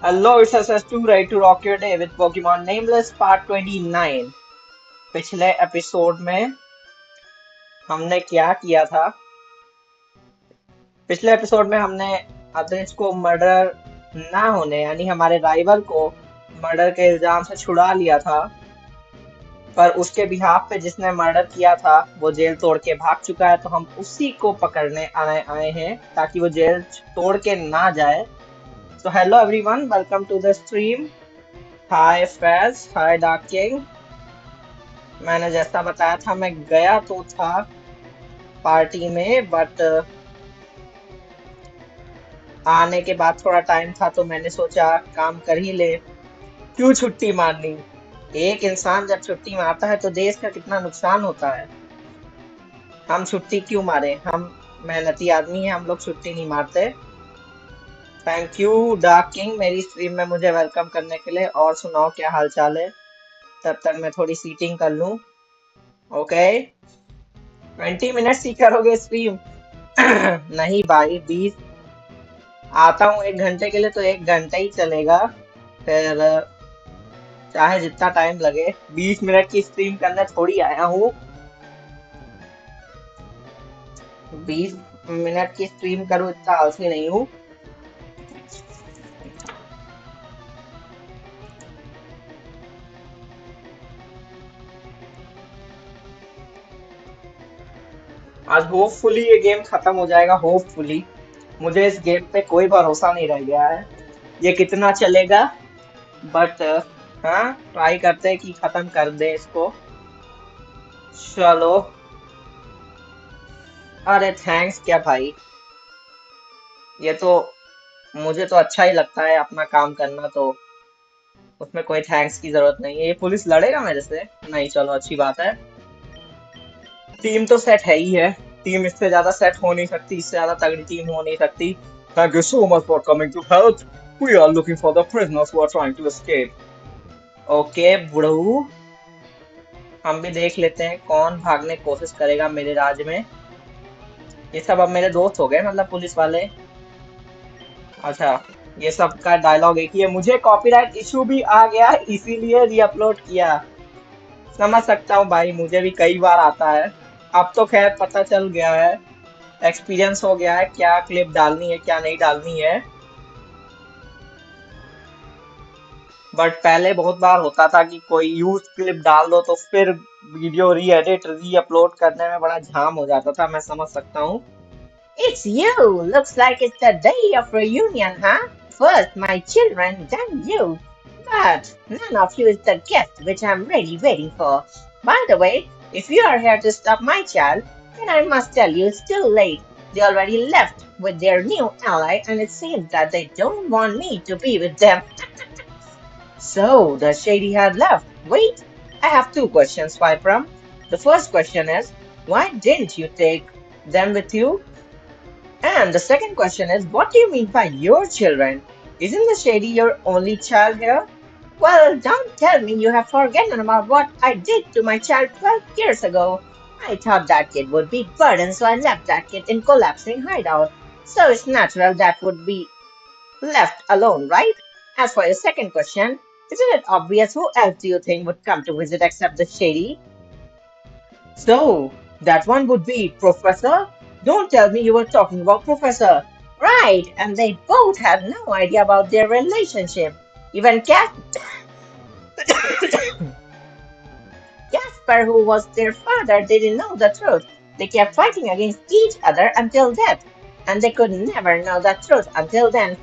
Hello, it's SS2 ready to rock your day with Pokemon Nameless part 29। पिछले episode में हमने क्या किया था? पिछले एपिसोड में हमने अदृश को मर्डर ना होने यानी हमारे राइवल को मर्डर के इल्जाम से छुड़ा लिया था, पर उसके बिहाफ पे जिसने मर्डर किया था वो जेल तोड़ के भाग चुका है, तो हम उसी को पकड़ने आए हैं ताकि वो जेल तोड़ के ना जाए। So hello everyone, welcome to the stream. Hi Faz, hi Dark King। मैंने जैसा बताया था मैं गया तो था पार्टी में, बट आने के बाद थोड़ा टाइम था तो मैंने सोचा काम कर ही ले, क्यों छुट्टी मारनी। एक इंसान जब छुट्टी मारता है तो देश का कितना नुकसान होता है। हम छुट्टी क्यों मारे, हम मेहनती आदमी हैं, हम लोग छुट्टी नहीं मारते। थैंक यू डार्क किंग मेरी स्ट्रीम में मुझे वेलकम करने के लिए। और सुनाओ क्या हाल चाल है? तब तक मैं थोड़ी सीटिंग कर लूं। ओके, 20 मिनट्स ही करोगे स्ट्रीम? नहीं भाई, 20। आता हूँ 1 घंटे के लिए तो 1 घंटा ही चलेगा, फिर चाहे जितना टाइम लगे। 20 मिनट की स्ट्रीम करने थोड़ी आया हूँ। 20 मिनट की स्ट्रीम करूँ इतना आलसी नहीं हूँ। आज होपफुली ये गेम खत्म हो जाएगा, होपफुली। मुझे इस गेम पे कोई भरोसा नहीं रह गया है, ये कितना चलेगा, बट हाँ, ट्राई करते हैं कि खत्म कर दे इसको। चलो। अरे थैंक्स क्या भाई, ये तो मुझे तो अच्छा ही लगता है अपना काम करना, तो उसमें कोई थैंक्स की जरूरत नहीं है। ये पुलिस लड़ेगा मेरे से? नहीं, चलो अच्छी बात है। टीम तो सेट है ही है, टीम इससे ज्यादा सेट हो नहीं सकती, इससे ज्यादा तगड़ी टीम हो नहीं सकती। Thank you so much for coming to help, we are looking for the prisoners who are trying to escape. Okay बुढ़ऊ, हम भी देख लेते हैं कौन भागने की कोशिश करेगा मेरे राज में। ये सब अब मेरे दोस्त हो गए, मतलब पुलिस वाले। अच्छा, ये सब का डायलॉग एक ही है। मुझे कॉपीराइट इशू भी आ गया, इसीलिए रीअपलोड किया। समझ सकता हूँ भाई, मुझे भी कई बार आता है। अब तो खैर पता चल गया है, एक्सपीरियंस हो गया है क्या क्लिप डालनी है क्या नहीं डालनी है। बट पहले बहुत बार होता था कि कोई यूज क्लिप डाल दो तो फिर वीडियो री एडिट री अपलोड करने में बड़ा झाम हो जाता था, मैं समझ सकता हूँ। It's you! Looks like it's the day of reunion, huh? First my children, then you. But none of you is the guest which I'm really waiting for. By the way, if you are here to stop my child, then I must tell you it's too late. They already left with their new ally, and it seems that they don't want me to be with them. So, the shady had left. Wait, I have two questions, Vipram. The first question is, why didn't you take them with you? And the second question is, what do you mean by your children? Isn't the Shady your only child here? Well, don't tell me you have forgotten about what I did to my child 12 years ago. I thought that kid would be burdened, so I left that kid in collapsing hideout. So it's natural that would be left alone, right? As for your second question, isn't it obvious who else do you think would come to visit except the Shady? So, that one would be Professor? Don't tell me you were talking about Professor. Right, and they both had no idea about their relationship. Even Casper, who was their father, didn't know the truth. They kept fighting against each other until death, and they could never know the truth until then.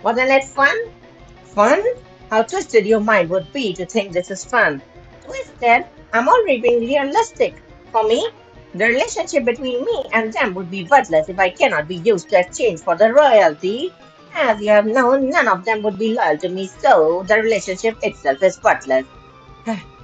Wasn't it fun? Fun? How twisted your mind would be to think this is fun. Twisted? I'm already being realistic. For me, the relationship between me and them would be worthless if I cannot be used to exchange for the royalty. As you have known, none of them would be loyal to me, so the relationship itself is worthless.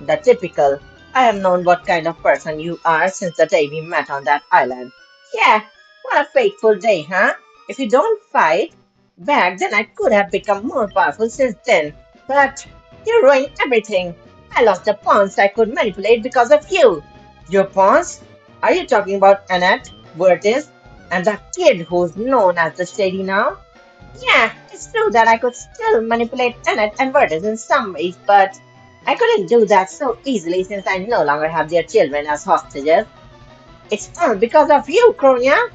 The typical. I have known what kind of person you are since the day we met on that island. Yeah, what a fateful day, huh? If you don't fight back, then I could have become more powerful since then. But you ruined everything. I lost the pawns I could manipulate because of you. Your pawns? Are you talking about Annette, Bertis, and the kid who's known as the Shady now? Yeah, it's true that I could still manipulate Annette and Vertus in some ways, but I couldn't do that so easily since I no longer have their children as hostages. It's all because of you, Kronia.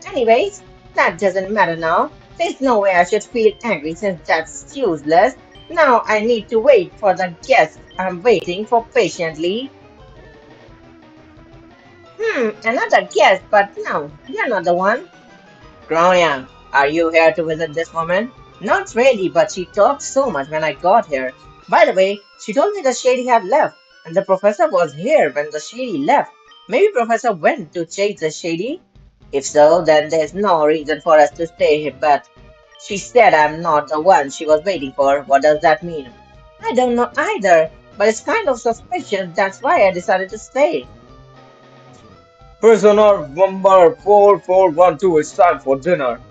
Anyways, that doesn't matter now. There's no way I should feel angry since that's useless. Now I need to wait for the guest I'm waiting for patiently. Another guest, but no, you're not the one. Kronia, are you here to visit this woman? Not really, but she talked so much when I got here. By the way, she told me the Shady had left, and the professor was here when the Shady left. Maybe Professor went to chase the Shady? If so, then there's no reason for us to stay here, but she said I'm not the one she was waiting for. What does that mean? I don't know either, but it's kind of suspicious. That's why I decided to stay. Prisoner number 4412, it's time for dinner.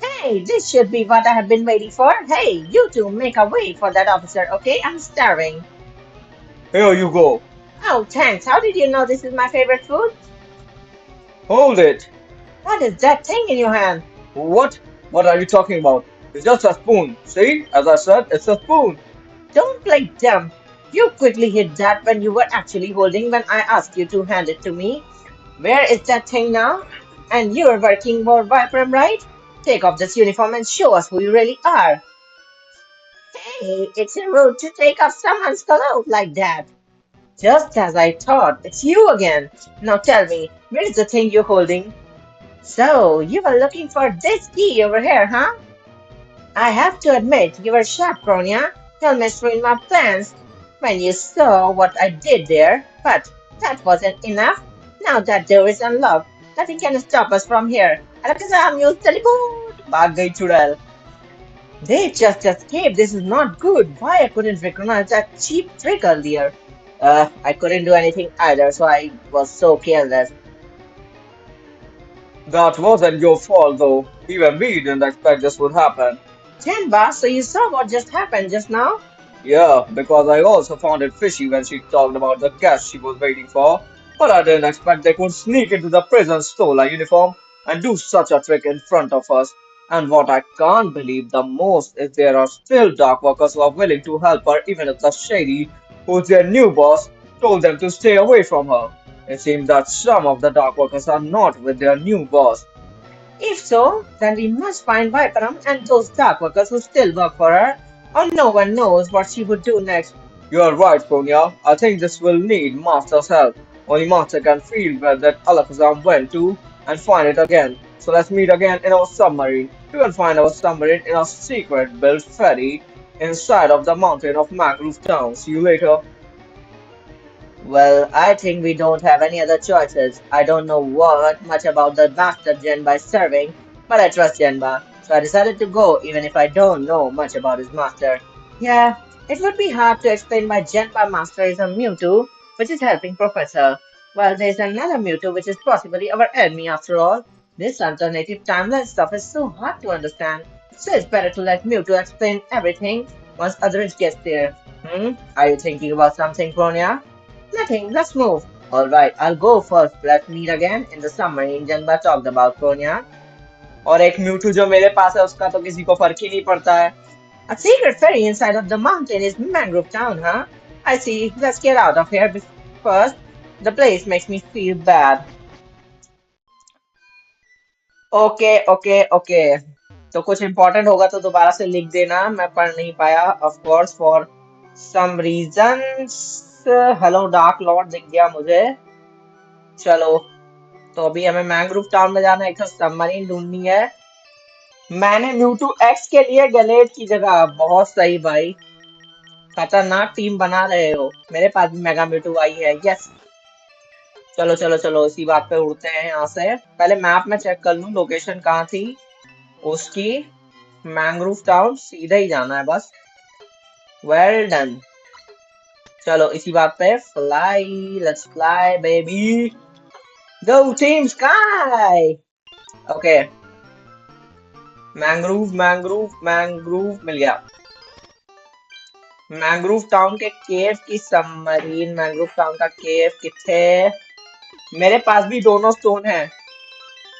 Hey, this should be what I have been waiting for. Hey, you two make a way for that officer, okay? I'm starving. Here you go. Oh, thanks. How did you know this is my favorite food? Hold it. What is that thing in your hand? What? What are you talking about? It's just a spoon. See? As I said, it's a spoon. Don't play dumb. You quickly hid that when you were actually holding when I asked you to hand it to me. Where is that thing now? And you're working for Vipram, right? Take off this uniform and show us who you really are. Hey, it's rude to take off someone's clothes like that. Just as I thought, it's you again. Now tell me, where is the thing you're holding? So, you were looking for this key over here, huh? I have to admit, you were sharp, Kronia. Almost ruined my plans when you saw what I did there. But that wasn't enough. Now that door is unlocked, nothing can stop us from here. Alakazam, you teleport! भाग गई चुड़ैल. They just escaped. This is not good. Why I couldn't recognize that cheap trick earlier? I couldn't do anything either, so I was so careless. That wasn't your fault though. Even we didn't expect this would happen. Jamba, so you saw what just happened just now? Yeah, because I also found it fishy when she talked about the guest she was waiting for. But I didn't expect they could sneak into the prison, stole a uniform, and do such a trick in front of us. And what I can't believe the most is there are still dark workers who are willing to help her even if the Shady, who's their new boss, told them to stay away from her. It seems that some of the dark workers are not with their new boss. If so, then we must find Viparam and those dark workers who still work for her, or no one knows what she would do next. You are right, Konya. I think this will need Master's help. Only Master can feel where that Alakazam went to and find it again. So let's meet again in our submarine. We can find our submarine in a secret built ferry inside of the mountain of Mangrove Town. See you later. Well, I think we don't have any other choices. I don't know what much about the master Genba is serving, but I trust Genba, so I decided to go even if I don't know much about his master. Yeah, it would be hard to explain why Genba master is a Mewtwo, which is helping Professor. Well, there's another Mewtwo which is possibly our enemy after all. This alternative timeline stuff is so hard to understand, so it's better to let Mewtwo explain everything once others get there. Are you thinking about something, Bronya? Nothing, let's move. Alright, I'll go first. Let's meet again in the submarine Janba talked about, Konya. और एक Mewtwo जो मेरे पास है उसका तो किसी को फर्क ही नहीं पड़ता है. A secret ferry inside of the mountain is Mangrove Town, huh? I see. Let's get out of here first. The place makes me feel bad. Okay okay okay तो कुछ इम्पोर्टेंट होगा तो दोबारा से लिख देना मैं पढ़ नहीं पाया of course for some reasons hello dark lord दिख गया मुझे चलो तो अभी हमें मैंग्रोव टाउन में जाना है एक तो सबमरीन ढूंढनी है मैंने म्यूटू एक्स के लिए गलेट की जगह बहुत सही भाई खतरनाक टीम बना रहे हो मेरे पास भी मेगा म्यूटू आई है यस चलो चलो चलो इसी बात पे उड़ते हैं यहाँ से पहले मैप में चेक कर लूं लोकेशन कहाँ थी उसकी मैंग्रोव टाउन सीधा ही जाना है बस वेल डन चलो इसी बात पे fly let's fly baby go team sky okay mangrove mangrove mangrove मिल गया मैंग्रोव टाउन के केव की सबमरीन मैंग्रोव टाउन का केव किथे मेरे पास भी दोनों स्टोन है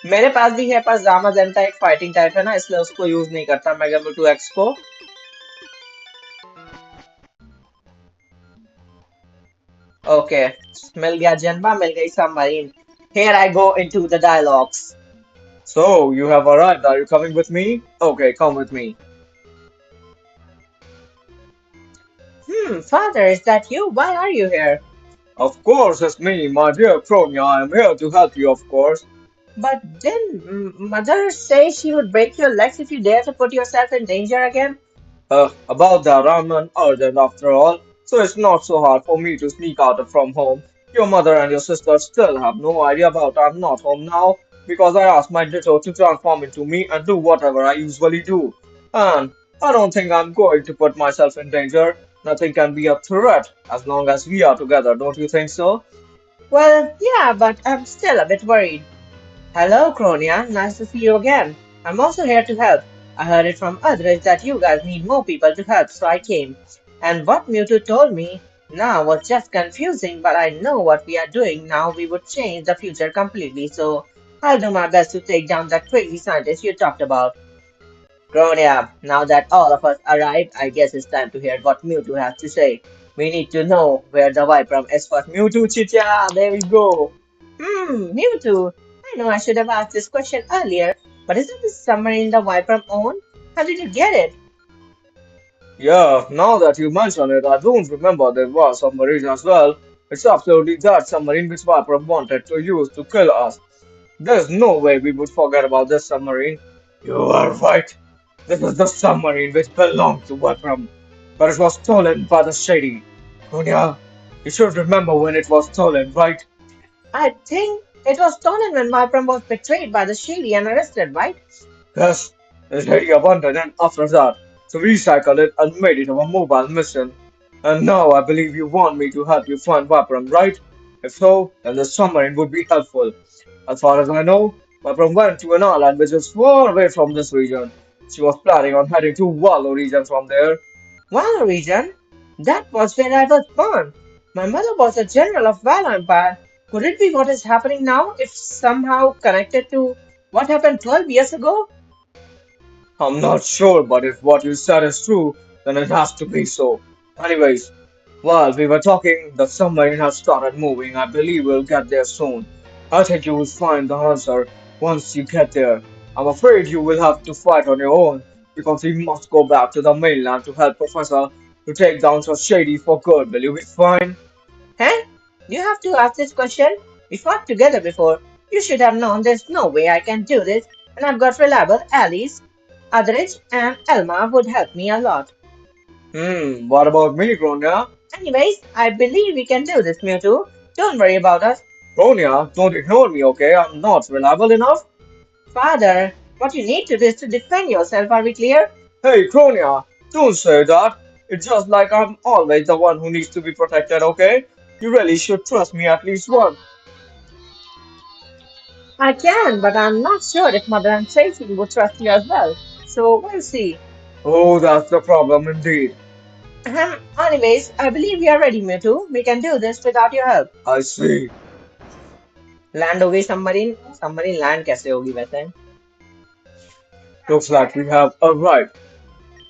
मेरे पास भी है, पर जामा जेंटा एक फाइटिंग टाइप है ना, इसलिए उसको यूज नहीं करता मैं टू एक्स को। ओके, मिल गया जनबा, मिल गई submarine. Here I go into the dialogues. So, you have arrived. Are you coming with me? Okay, come with me. Father, is that you? Why are you here? Of course, it's me, my dear Kronia. I am here to help you, of course. But didn't mother say she would break your legs if you dare to put yourself in danger again? About that, I'm an urgent after all, so it's not so hard for me to sneak out from home. Your mother and your sister still have no idea about I'm not home now because I asked my ditto to transform into me and do whatever I usually do. And I don't think I'm going to put myself in danger. Nothing can be a threat as long as we are together, don't you think so? Well, yeah, but I'm still a bit worried. Hello, Cronia. Nice to see you again. I'm also here to help. I heard it from others that you guys need more people to help, so I came. And what Mewtwo told me now was just confusing, but I know what we are doing now. We would change the future completely, so I'll do my best to take down that crazy scientist you talked about. Cronia, now that all of us arrived, I guess it's time to hear what Mewtwo has to say. We need to know where the Viper is first. Mewtwo, chicha, there we go. Mewtwo. I know I should have asked this question earlier, but isn't this submarine the Viper own? How did you get it? Yeah, now that you mention it, I don't remember there was submarine as well. It's absolutely that submarine which Viper wanted to use to kill us. There's no way we would forget about this submarine. You are right. This is the submarine which belonged to Vikram, but it was stolen by the Shady. Konya, you should remember when it was stolen, right? I think it was stolen when Viper was betrayed by the Shady and arrested, right? Yes, the Shady abandoned and after that, to recycle it and made it our mobile mission. And now I believe you want me to help you find Vikram, right? If so, then the submarine would be helpful. As far as I know, Vikram went to an island which is far away from this region. She was planning on heading to Wallo region from there. Valor region? That was where I was born. My mother was a general of Valor Empire. Could it be what is happening now if somehow connected to what happened 12 years ago? I'm not sure, but if what you said is true, then it has to be so. Anyways, while we were talking, the submarine has started moving. I believe we'll get there soon. I think you will find the answer once you get there. I'm afraid you will have to fight on your own because we must go back to the mainland to help Professor to take down so shady for good. Will you be fine? Huh? You have to ask this question. We fought together before. You should have known there's no way I can do this, and I've got reliable allies. Adrich and Elma would help me a lot. What about me, Gronya? Anyways, I believe we can do this, Mewtwo. Don't worry about us. Gronya, don't ignore me, okay? I'm not reliable enough. Father, what you need to do is to defend yourself, are we clear? Hey, Kronia, don't say that. It's just like I'm always the one who needs to be protected, okay? You really should trust me at least once. I can, but I'm not sure if Mother and Tracy would trust you as well. So we'll see. Oh, that's the problem indeed. Anyways, I believe we are ready, Mewtwo. We can do this without your help. I see. Land हो गई submarine. Submarine land कैसे होगी वैसे? Looks like we have arrived.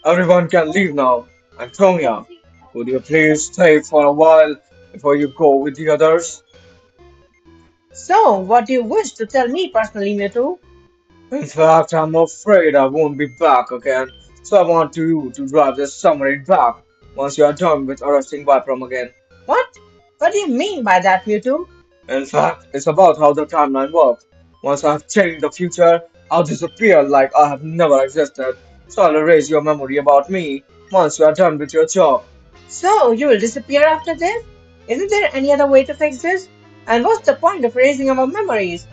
Everyone can leave now. And Kronia, would you please stay for a while before you go with the others? So, what do you wish to tell me personally, Mewtwo? In fact, I'm afraid I won't be back again. So I want you to drive this submarine back once you are done with arresting Vipram again. What? What do you mean by that, Mewtwo? In fact, it's about how the timeline works. Once I've changed the future, I'll disappear like I have never existed. So I'll erase your memory about me once you are done with your job. So, you will disappear after this? Isn't there any other way to fix this? And what's the point of erasing our memories?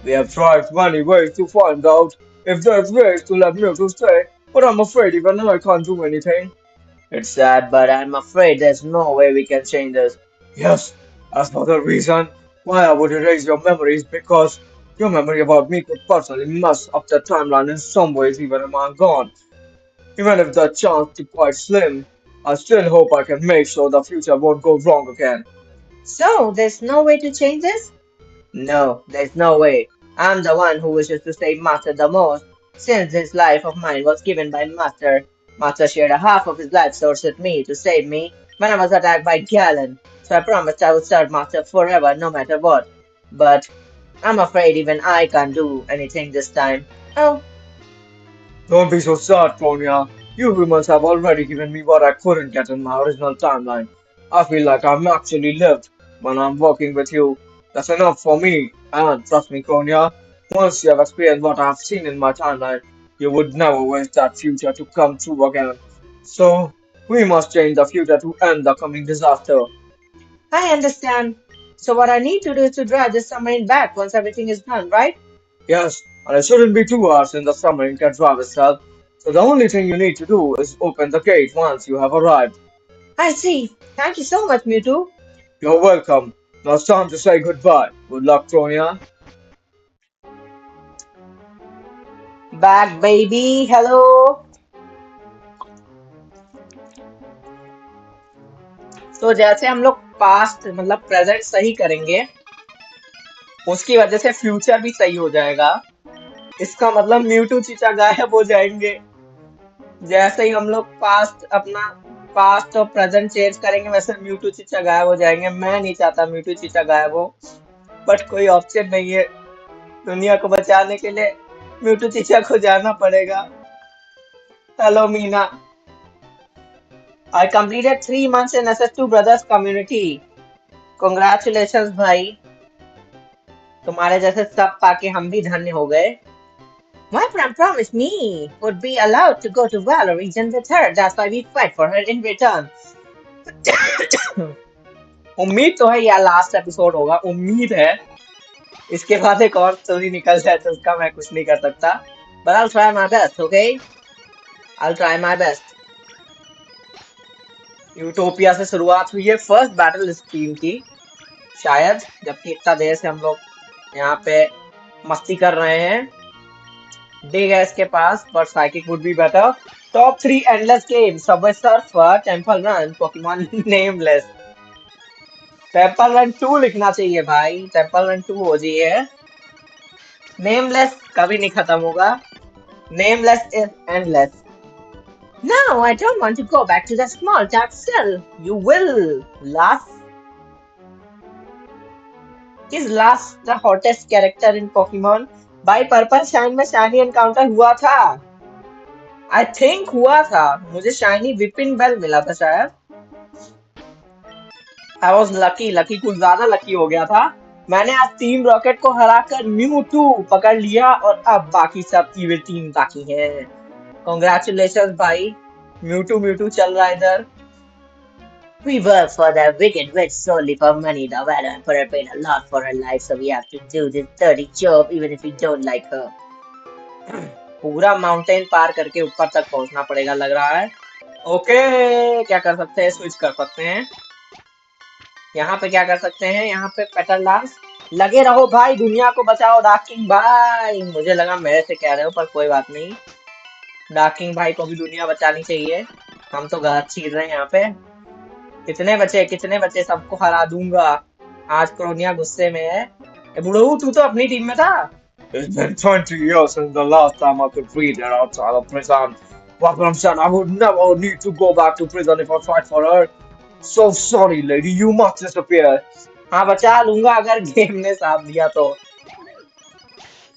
We have tried many ways to find out if there's ways to let Mewtwo stay, but I'm afraid even I can't do anything. It's sad, but I'm afraid there's no way we can change this. Yes, as for the reason why I would erase your memories because your memory about me could personally mess up the timeline in some ways even if I'm gone. Even if the chance is quite slim, I still hope I can make sure the future won't go wrong again. So, there's no way to change this? No, there's no way. I'm the one who wishes to save Master the most, since this life of mine was given by Master. Master shared a half of his life source with me to save me when I was attacked by Galen, so I promised I would serve Master forever no matter what. But I'm afraid even I can't do anything this time. Oh, Don't be so sad, Tonya. You humans have already given me what I couldn't get in my original timeline. I feel like I'm actually lived when I'm working with you. That's enough for me. And trust me, Konya, once you have experienced what I've seen in my timeline, you would never wish that future to come true again. So, we must change the future to end the coming disaster. I understand. So what I need to do is to drive this submarine back once everything is done, right? Yes, and it shouldn't be 2 hours in the summer in can drive itself. So the only thing you need to do is open the gate once you have arrived. I see. Thank you so much, Mewtwo. You're welcome. Now it's time to say goodbye. Good luck, Tonya. Back, baby. Hello. तो जैसे हम लोग past मतलब present सही करेंगे उसकी वजह से फ्यूचर भी सही हो जाएगा इसका मतलब म्यूटू चीचा गायब हो जाएंगे जैसे ही हम लोग पास्ट अपना पास्ट और प्रेजेंट चेंज करेंगे वैसे म्यूटू चीचा गायब हो जाएंगे मैं नहीं चाहता म्यूटू चीचा गायब हो बट कोई ऑप्शन नहीं है दुनिया को बचाने के लिए म्यूटू चीचा को जाना पड़ेगा hello Meena I completed 3 months in SS2 Brothers community. Congratulations भाई तुम्हारे जैसे सब पाके हम भी धन्य हो गए My friend promised me would be allowed to go to Valor region with her. That's why we fight for her in return. उम्मीद तो है यार लास्ट एपिसोड होगा उम्मीद है इसके बाद एक और स्टोरी निकल जाए तो उसका मैं कुछ नहीं कर सकता But I'll try my best, okay? I'll try my best. Utopia से शुरुआत हुई है फर्स्ट बैटल इस टीम की शायद जबकि इतना देर से हम लोग यहाँ पे मस्ती कर रहे हैं बिग है इसके पास पर psychic would be better top 3 endless game Subway surfer temple run Pokemon nameless temple run 2 लिखना चाहिए भाई टेंपल रन 2 हो जी है नेमलेस कभी नहीं खत्म होगा nameless is endless No, I don't want to go back to the small dark cell. You will, Lass. Is Lass the hottest character in Pokemon? By Purple Shine में Shiny encounter हुआ था. I think हुआ था. मुझे Shiny Whipping Bell मिला था शायद. I was lucky. Lucky कुछ ज़्यादा lucky हो गया था. मैंने आज टीम रॉकेट को हराकर Mewtwo पकड़ लिया और अब बाकी सब इविल टीम बाकी हैं. Congratulations भाई. म्यूटू चल रहा है इधर We work for the wicked witch solely for money. The Valor Emperor paid a lot for her life, so we have to do this dirty job even if we don't like her. पूरा mountain पार करके ऊपर तक पहुंचना पड़ेगा लग रहा है okay क्या कर सकते हैं स्विच कर सकते हैं यहाँ पे क्या कर सकते हैं यहाँ पे पेटल डांस लगे रहो भाई दुनिया को बचाओ डार्किंग भाई मुझे लगा मेरे से कह रहे हो पर कोई बात नहीं डार्किंग भाई को भी दुनिया बचानी चाहिए हम तो घास चीर रहे हैं यहाँ पे कितने बचे सबको हरा दूंगा आज क्रोनिया गुस्से में है बुढ़ऊ तू तो अपनी टीम में था It's been 20 years since the last time I could breathe her outside of prison. Wakram said I would never need to go back to prison if I fight for her. So sorry, lady, you must disappear. हाँ बचा लूंगा अगर game ने साथ दिया तो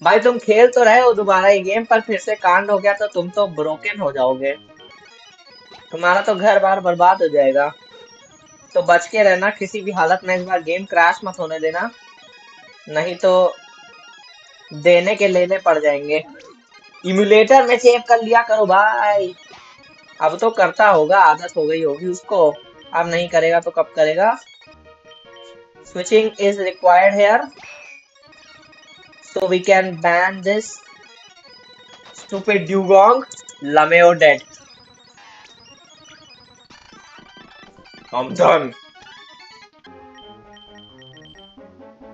भाई तुम खेल तो रहे हो दोबारा ये गेम पर फिर से कांड हो गया तो तुम तो ब्रोकन हो जाओगे तुम्हारा तो घर बार बर्बाद हो जाएगा तो बच के रहना किसी भी हालत में इस बार गेम क्रैश मत होने देना नहीं तो देने के लेने पड़ जाएंगे इम्यूलेटर में सेव कर लिया करो भाई अब तो करता होगा आदत हो गई होगी उसको अब नहीं करेगा तो कब करेगा switching is required here so we can ban this stupid dugong Lameo dead I'm done.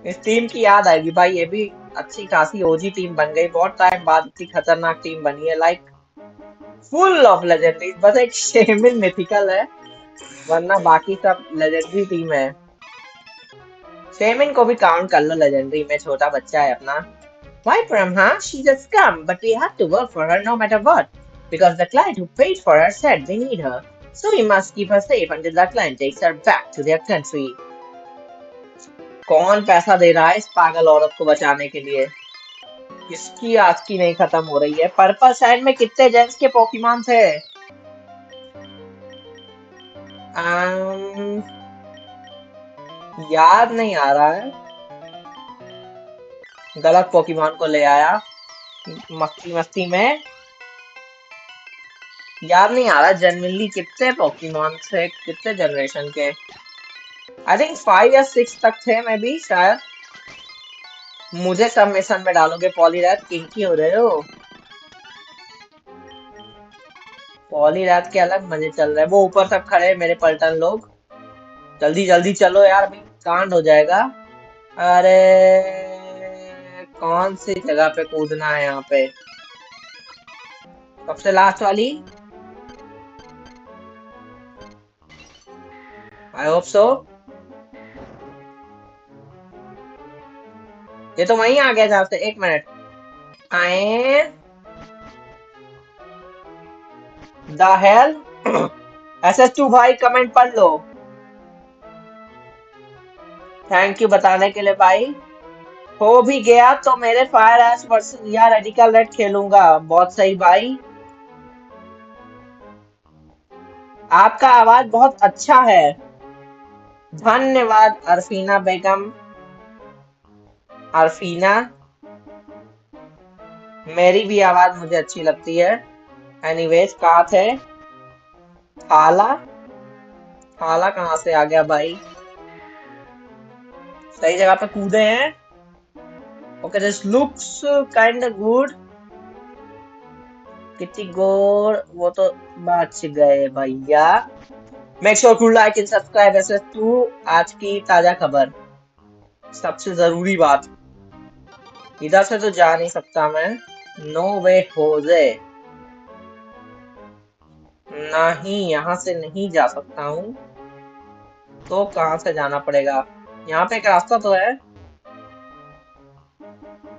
इस टीम की याद आएगी भाई ये भी अच्छी खासी ओजी टीम बन गई बहुत टाइम बाद इतनी खतरनाक टीम बनी है लाइक फुल ऑफ लेजेंडरीज बस एक शेमिन मिथिकल है वरना बाकी सब लेजेंडरी टीम है शेमिन को भी काउंट कर लो लेजेंडरी में छोटा बच्चा है अपना Why from her? She's a scum, but we have to work for her no matter what. Because the client who paid for her said they need her. So we must keep her safe until the client takes her back to their country. कौन पैसा दे रहा है इस पागल औरत को बचाने के लिए? इसकी आज की नहीं खत्म हो रही है। पर्पल सैंड में कितने जेंट्स के पोकेमॉन थे? अम्म, याद नहीं आ रहा है। गलत पोकेमॉन को ले आया मस्ती मस्ती में। याद नहीं आ रहा जनरली कितने पोकेमॉन थे, कितने जनरेशन के। आई थिंक 5 या 6 तक थे मे बी शायद। मुझे सब मिशन में डालोगे पॉलीरैथ, किंकी हो रहे हो? पॉलीरैथ के अलग मजे चल रहे हैं। वो ऊपर सब खड़े हैं मेरे पलटन लोग। जल्दी जल्दी चलो यार, अभी कांड हो जाएगा। अरे कौन सी जगह पे कूदना है यहाँ पे? सबसे लास्ट वाली। I hope so. ये तो वहीं आ गया जहाँ से। एक मिनट। आए द हेल। SS2 भाई कमेंट पढ़ लो। थैंक यू बताने के लिए भाई। हो भी गया तो मेरे फायर एश वर्सेस या रेडिकल रेड खेलूंगा। बहुत सही भाई। आपका आवाज बहुत अच्छा है। धन्यवाद अरफीना बेगम। अरफीना, मेरी भी आवाज मुझे अच्छी लगती है। एनीवेज कहाँ थे? थाला। थाला कहाँ से आ गया भाई? सही जगह पे कूदे हैं। Okay this looks kind good. कितनी गोर वो तो बच गए भैया। Make sure to like and subscribe SS2। आज की ताजा खबर, सबसे जरूरी बात। इधर से तो जा नहीं सकता मैं। नो वे होजे। नहीं, यहाँ से नहीं जा सकता हूँ। तो कहाँ से जाना पड़ेगा? यहाँ पे एक रास्ता तो है,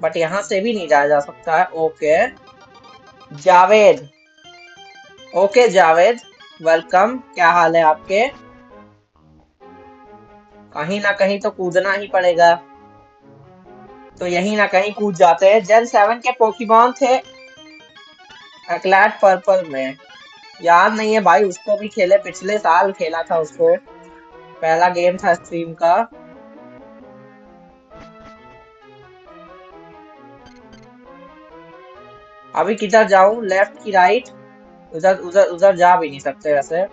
बट यहाँ से भी नहीं जाया जा सकता है। Okay Javed. Okay Javed, welcome. क्या हाल है आपके? कहीं ना कहीं तो कूदना ही पड़ेगा। तो यहीं ना कहीं कूद जाते हैं। जेन 7 के पोकेमॉन थे एक्लैट पर्पल में। याद नहीं है भाई, उसको भी खेले, पिछले साल खेला था उसको। पहला गेम था स्ट्रीम का। अभी किधर जाऊं, लेफ्ट की राइट? उधर उधर उधर जा भी नहीं सकते वैसे।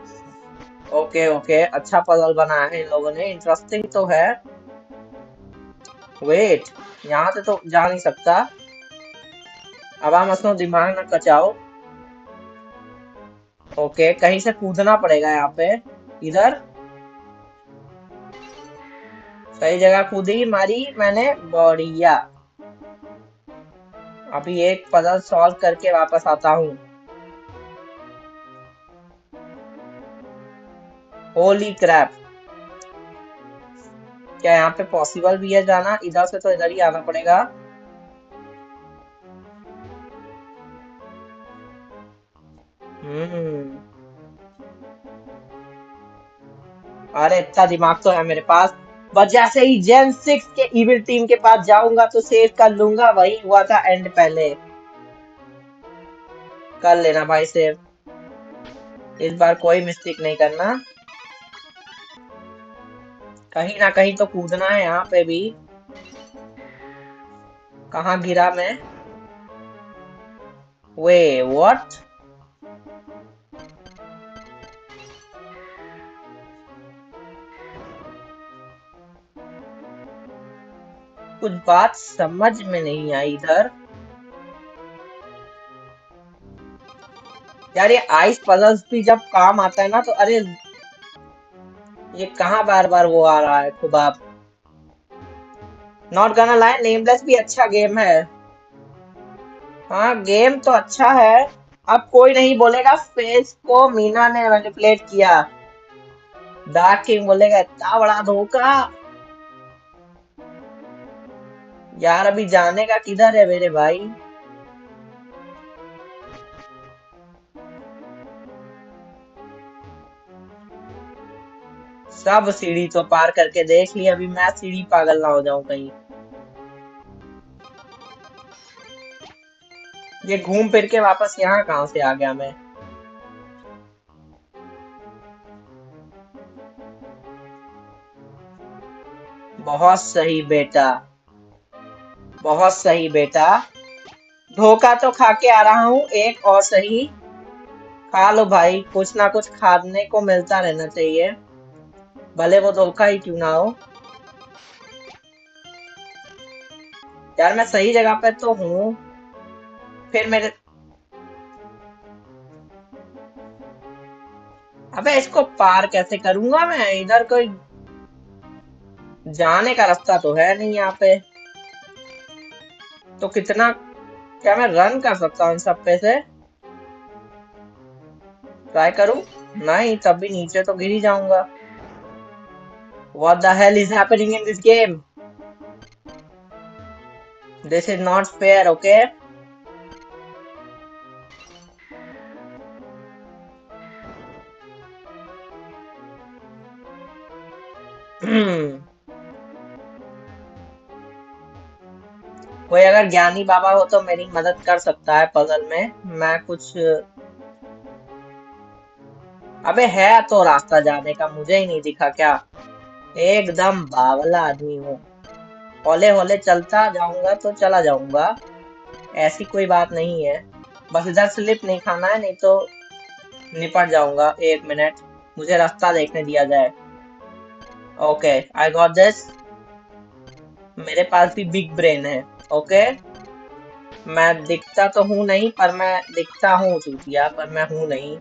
ओके ओके, अच्छा पजल बनाया है इन लोगों ने, इंटरेस्टिंग तो है। वेट, यहाँ से तो जा नहीं सकता। अब हम अपना दिमाग न कचाओ। ओके, कहीं से कूदना पड़ेगा यहाँ पे। इधर सही जगह कूदी मारी मैंने, बढ़िया। अभी एक पजल सॉल्व करके वापस आता हूँ। होली क्रैप, क्या यहाँ पे पॉसिबल भी है जाना? इधर से तो इधर ही आना पड़ेगा। अरे इतना दिमाग तो है मेरे पास। बस जैसे ही जेन 6 के इविल टीम के पास जाऊंगा तो सेव कर लूंगा। वही हुआ था एंड पहले। कर लेना भाई सेव, इस बार कोई मिस्टेक नहीं करना। कहीं ना कहीं तो कूदना है यहाँ पे भी। कहाँ गिरा मैं? Way what? कुछ बात समझ में नहीं आई इधर। यार ये आइस पजल्स भी जब काम आता है ना तो अरे, ये कहाँ बार बार वो आ रहा है खुदा। नॉट गना लाई, नेमलेस भी अच्छा गेम है। हाँ गेम तो अच्छा है। अब कोई नहीं बोलेगा फेस को मीना ने मैनिपुलेट किया। डार्क किंग बोलेगा इतना बड़ा धोखा। यार अभी जाने का किधर है मेरे भाई? सब सीढ़ी तो पार करके देख ली, अभी मैं सीढ़ी पागल ना हो जाऊं कहीं। ये घूम फिर के वापस यहाँ कहाँ से आ गया मैं? बहुत सही बेटा, बहुत सही बेटा। धोखा तो खा के आ रहा हूँ, एक और सही। खा लो भाई, कुछ ना कुछ खाने को मिलता रहना चाहिए, भले वो धोखा ही क्यों ना हो। यार मैं सही जगह पे तो हूँ। फिर मेरे, अबे इसको पार कैसे करूंगा मैं? इधर कोई जाने का रास्ता तो है नहीं यहाँ पे। तो कितना, क्या मैं रन कर सकता हूँ इन सब पे से? ट्राई करूँ? नहीं, तब भी नीचे तो गिर ही जाऊंगा। What the hell is happening in this game? This is not fair, okay? कोई अगर ज्ञानी बाबा हो तो मेरी मदद कर सकता है पजल में। मैं कुछ, अबे है तो रास्ता जाने का, मुझे ही नहीं दिखा क्या? एकदम बावला आदमी हूँ। हौले हौले चलता जाऊंगा तो चला जाऊंगा, ऐसी कोई बात नहीं है। बस इधर स्लिप नहीं खाना है, नहीं तो निपट जाऊंगा। एक मिनट, मुझे रास्ता देखने दिया जाए। Okay, I got this. मेरे पास भी बिग ब्रेन है। ओके, मैं दिखता तो हूँ नहीं, पर मैं दिखता हूँ चूतिया, पर मैं हूँ नहीं।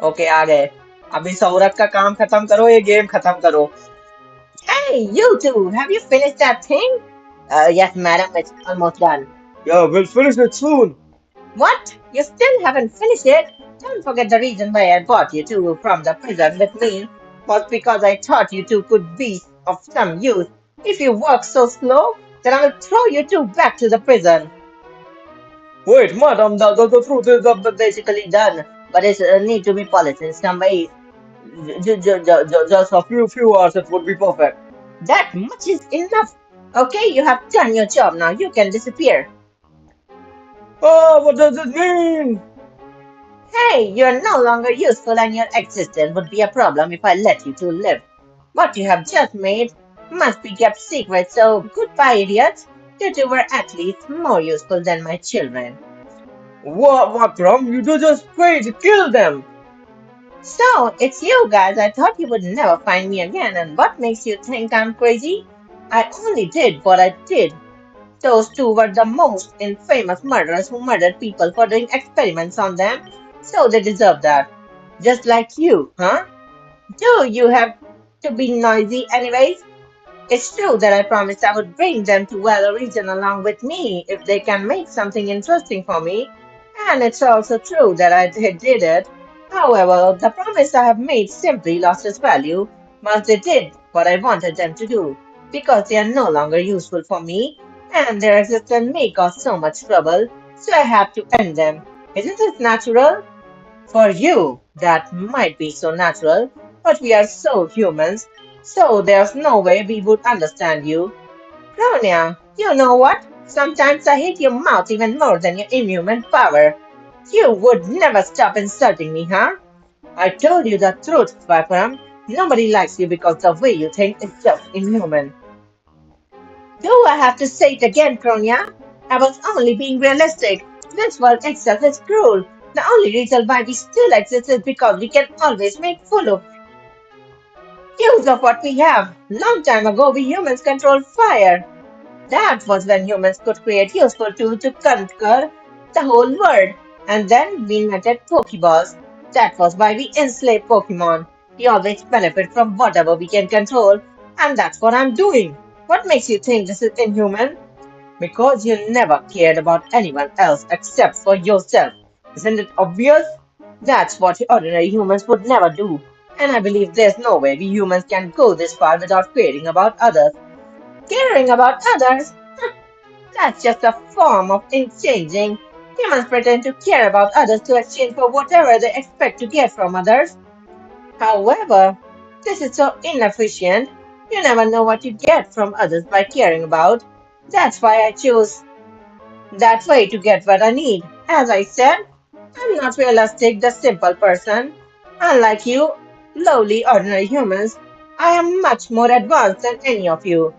ओके, आ गए। अभी सौरभ का काम खत्म करो, ये गेम खत्म करो। Hey, you two, have you finished that thing? Yes, madam, it's almost done. Yeah, we'll finish it soon. What? You still haven't finished it? Don't forget the reason why I brought you two from the prison with me was because I thought you two could be of some use. If you work so slow, then I will throw you two back to the prison. Wait, madam, the truth is that Basically done, but it need to be polished in some ways. just a few hours it would be perfect. That much is enough. Okay, you have done your job now. You can disappear. Oh, what does it mean? Hey, you're no longer useful and your existence would be a problem if I let you two live. What you have just made must be kept secret, so goodbye, idiots. You two were at least more useful than my children. What, Ram? You just wait, kill them. So, it's you guys. I thought you would never find me again, and what makes you think I'm crazy? I only did what I did. Those two were the most infamous murderers who murdered people for doing experiments on them, so they deserve that. Just like you, huh? Do you have to be noisy anyways? It's true that I promised I would bring them to Weather Region along with me if they can make something interesting for me. And it's also true that did it. However, the promise I have made simply lost its value once they did what I wanted them to do, because they are no longer useful for me, and their existence may cause so much trouble, so I have to end them. Isn't it natural? For you, that might be so natural, but we are so humans, so there's no way we would understand you. Bronya, you know what? Sometimes I hate your mouth even more than your inhuman power. You would never stop insulting me, huh? I told you the truth, Swiperam. Nobody likes you because the way you think is just inhuman. Do I have to say it again, Kronya? I was only being realistic. This world itself is cruel. The only reason why we still exist is because we can always make full of use of what we have. Long time ago, we humans controlled fire. That was when humans could create useful tools to conquer the whole world. And then we invented Pokeballs. That was why we enslaved Pokemon. We always benefit from whatever we can control, and that's what I'm doing. What makes you think this is inhuman? Because you never cared about anyone else except for yourself. Isn't it obvious? That's what ordinary humans would never do. And I believe there's no way we humans can go this far without caring about others. Caring about others? That's just a form of exchanging. Humans pretend to care about others to exchange for whatever they expect to get from others. However, this is so inefficient. You never know what you get from others by caring about. That's why I choose that way to get what I need. As I said, I'm not realistic, the simple person. Unlike you, lowly, ordinary humans, I am much more advanced than any of you.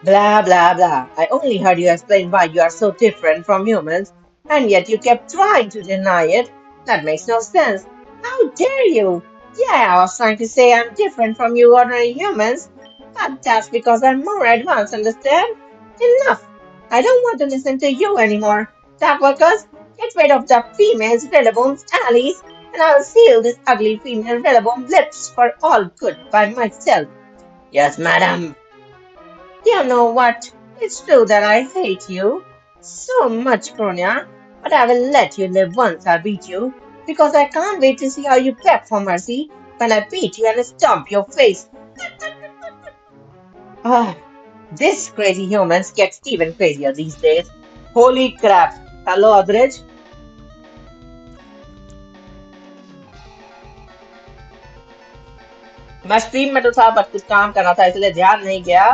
Blah blah blah. I only heard you explain why you are so different from humans, and yet you kept trying to deny it. That makes no sense. How dare you? Yeah, I was trying to say I'm different from you ordinary humans, but that's because I'm more advanced, understand? Enough. I don't want to listen to you anymore. Tap workers, get rid of the females, Rillaboom's allies, and I'll seal this ugly female Rillaboom lips for all good by myself. Yes, madam. You know what? It's true that I hate you so much, Kronia, but I will let you live once I beat you, because I can't wait to see how you beg for mercy when I beat you and stomp your face. Ah, this crazy humans gets even crazier these days. Holy crap! Hello, Adrij. मैं stream में तो था but कुछ काम करना था इसलिए ध्यान नहीं गया.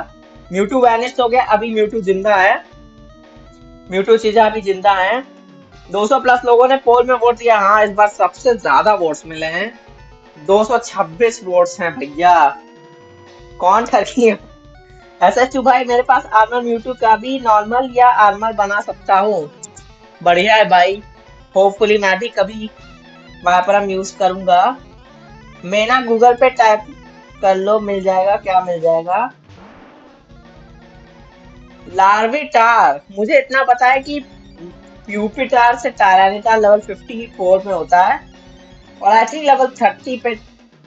म्यूटू वैनिश हो गया. अभी म्यूटू जिंदा है. म्यूटू चीजा अभी जिंदा है. 200 प्लस लोगों ने पोल में वोट दिया. हाँ, इस बार सबसे ज्यादा वोट्स मिले हैं. 226 वोट्स हैं भैया. कौन ठगी है? एसएचयू भाई, मेरे पास आर्मर म्यूटू का भी नॉर्मल या आर्मर बना सकता हूँ. बढ़िया है भाई. होपफुली मैं भी कभी वहां पर हम यूज करूंगा. मैं ना गूगल पे टाइप कर लो, मिल जाएगा. क्या मिल जाएगा? लार्विटार. मुझे इतना पता है कि प्यूपिटार से टायरानिटार लेवल 54 में होता है और आई थिंक लेवल 30 पे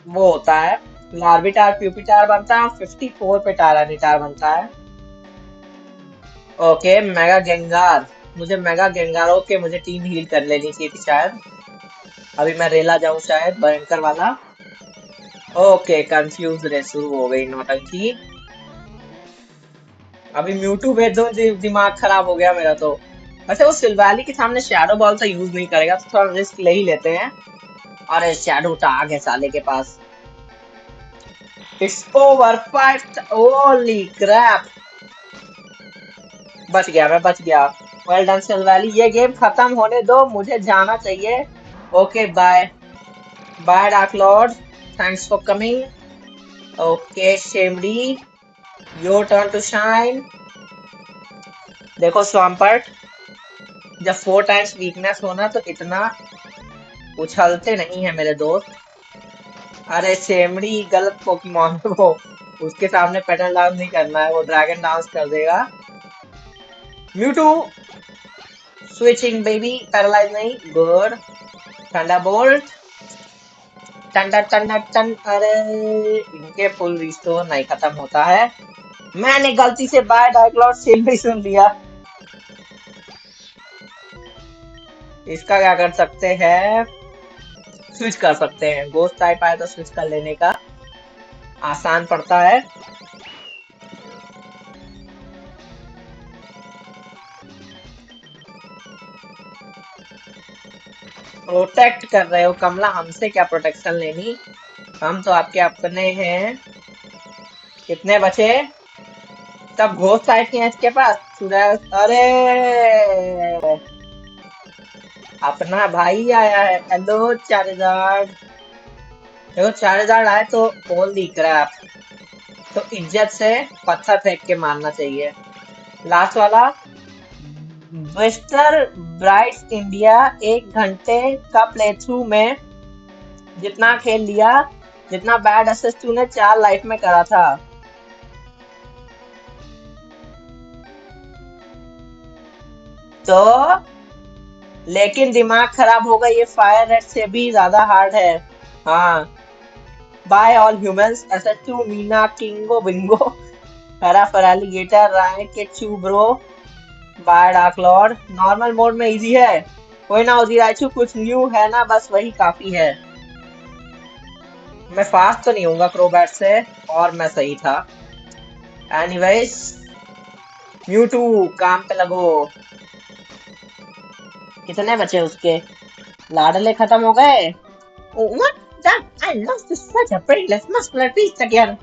वो होता है. लार्विटार प्यूपिटार बनता है और 54 पे टायरानिटार बनता है. Okay, mega गेंगार. मुझे मेगा गेंगार. ओके, मुझे टीम हील कर लेनी चाहिए थी शायद. अभी मैं रेला जाऊं शायद, भयंकर वाला. ओके, कंफ्यूज रे शुरू हो गई नौटंकी. अभी म्यूटू भेज दो. दिमाग खराब हो गया मेरा तो. वैसे वो सिल्वैली के सामने शैडो बॉल तो यूज नहीं करेगा तो थोड़ा रिस्क ले ही लेते हैं. अरे शैडो टाग है साले के पास. It's over 5. Holy crap. बच गया, मैं बच गया. Well done Silvally. ये गेम खत्म होने दो, मुझे जाना चाहिए. Okay bye. Bye dark lord. Thanks for coming. Okay शेमडी, योर टर्न टू शाइन. देखो स्वाम्पर्ट, जब 4 टाइम्स वीकनेस होना तो इतना उछलते नहीं है मेरे दोस्त. अरे शेमड़ी गलत पोकेमॉन है वो. उसके सामने पेटल डांस नहीं करना है, वो ड्रैगन डांस कर देगा. Mewtwo switching baby. पैरालाइज नहीं. गुड. थंडरबोल्ट. टंडा टंडा टन. अरे इनके फुल रिस्टोर नहीं खत्म होता है. मैंने गलती से बाय डाइक्लॉट शेमड़ी सुन लिया. इसका क्या कर सकते हैं? स्विच कर सकते हैं. गोस्ट टाइप आए तो स्विच कर लेने का आसान पड़ता है. प्रोटेक्ट कर रहे हो कमला, हमसे क्या प्रोटेक्शन लेनी. हम तो आपके अपने हैं. कितने बचे? तब घोस्ट टाइप है इसके पास. अरे अपना भाई आया है. Hello charger. देखो चार्जर आए तो बोल दी क्रैप. तो इज्जत से पत्थर फेंक के मारना चाहिए. लास्ट वाला मिस्टर ब्राइट्स इंडिया. 1 घंटे का प्ले थ्रू में जितना खेल लिया, जितना बैड असिस्ट तूने 4 लाइफ में करा था. तो लेकिन दिमाग खराब होगा, ये फायर रेड से भी ज्यादा हार्ड है. हाँ. Bye all humans. ऐसा टू मीना किंगो बिंगो. हरा फरालीगेटर राय के चू bro. Bye dark lord. Normal mode में इजी है. कोई ना उजी रायचू, कुछ न्यू है ना, बस वही काफी है. मैं फास्ट तो नहीं हूँगा क्रोबैट से, और मैं सही था. एनीवेज म्यूटू काम पे लगो। कितने बचे उसके? लाडले खत्म हो गए? What? That I lost to such a brainless muscular beast again.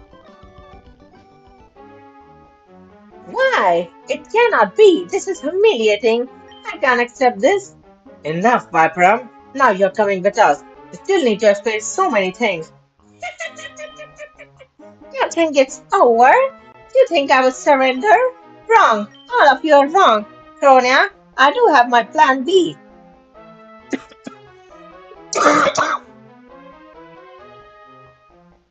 Why? It cannot be. This is humiliating. I can't accept this. Enough, Vipram. Now you're coming with us. You still need to explain so many things. You think it's over? You think I will surrender? Wrong. All of you are wrong. Kronia, I do have my plan B.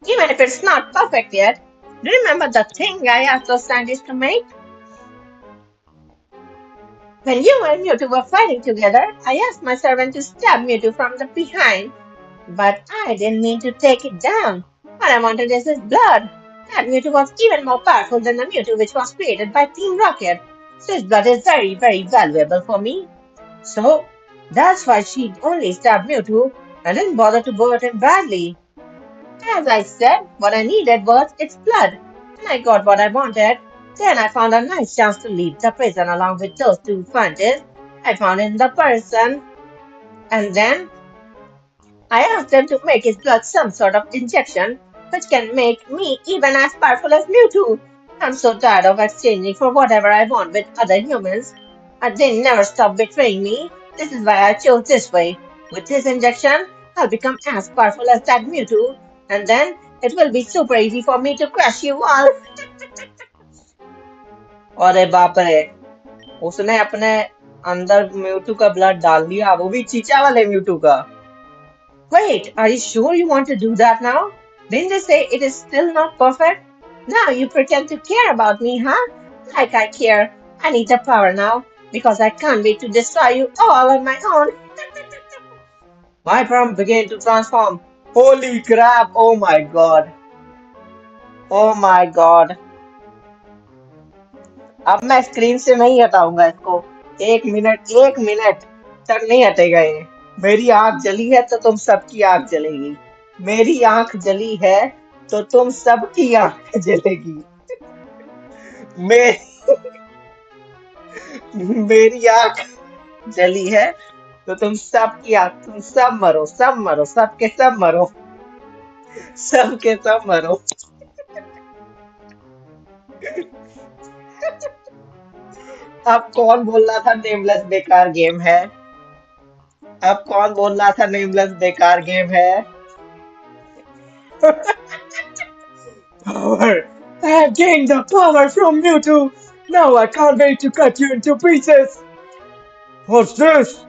Even if it's not perfect yet. Remember the thing I asked those scientists to make? When you and Mewtwo were fighting together, I asked my servant to stab Mewtwo from the behind. But I didn't mean to take it down. What I wanted is his blood. That Mewtwo was even more powerful than the Mewtwo which was created by Team Rocket. So his blood is very, very valuable for me. So that's why she only stabbed Mewtwo and didn't bother to go at him badly. As I said, what I needed was its blood, and I got what I wanted. Then I found a nice chance to leave the prison along with those two scientists I found in the person. And then I asked them to make his blood some sort of injection which can make me even as powerful as Mewtwo. I'm so tired of exchanging for whatever I want with other humans, and they never stop betraying me. This is why I chose this way. With this injection, I'll become as powerful as that Mewtwo, and then it will be super easy for me to crush you all. अरे बाप रे, उसने अपने अंदर Mewtwo का blood डाल दिया, वो भी चीचा वाले म्यूटू का। Wait, are you sure you want to do that now? Didn't they say it is still not perfect? Now you pretend to care about me, huh? Like I care. I need the power now because I can't wait to destroy you all on my own. My palm began to transform. Holy crap! Oh my god! Oh my god! अब मैं screen से नहीं हटाऊंगा इसको। एक minute तक नहीं हटेगा ये। मेरी आंख जली है तो तुम सबकी आंख जलेगी। मेरी आंख जली है तो तुम सबकी आंख जलेगी। मे, मेरी आंख जली है तो तुम सबकी आंख, तुम सब मरो, सब मरो, सबके सब मरो, सबके सब मरो। अब कौन बोल रहा था नेमलेस बेकार गेम है? अब कौन बोल रहा था नेमलेस बेकार गेम है? Power! I have gained the power from Mewtwo! Now I can't wait to cut you into pieces! What's this?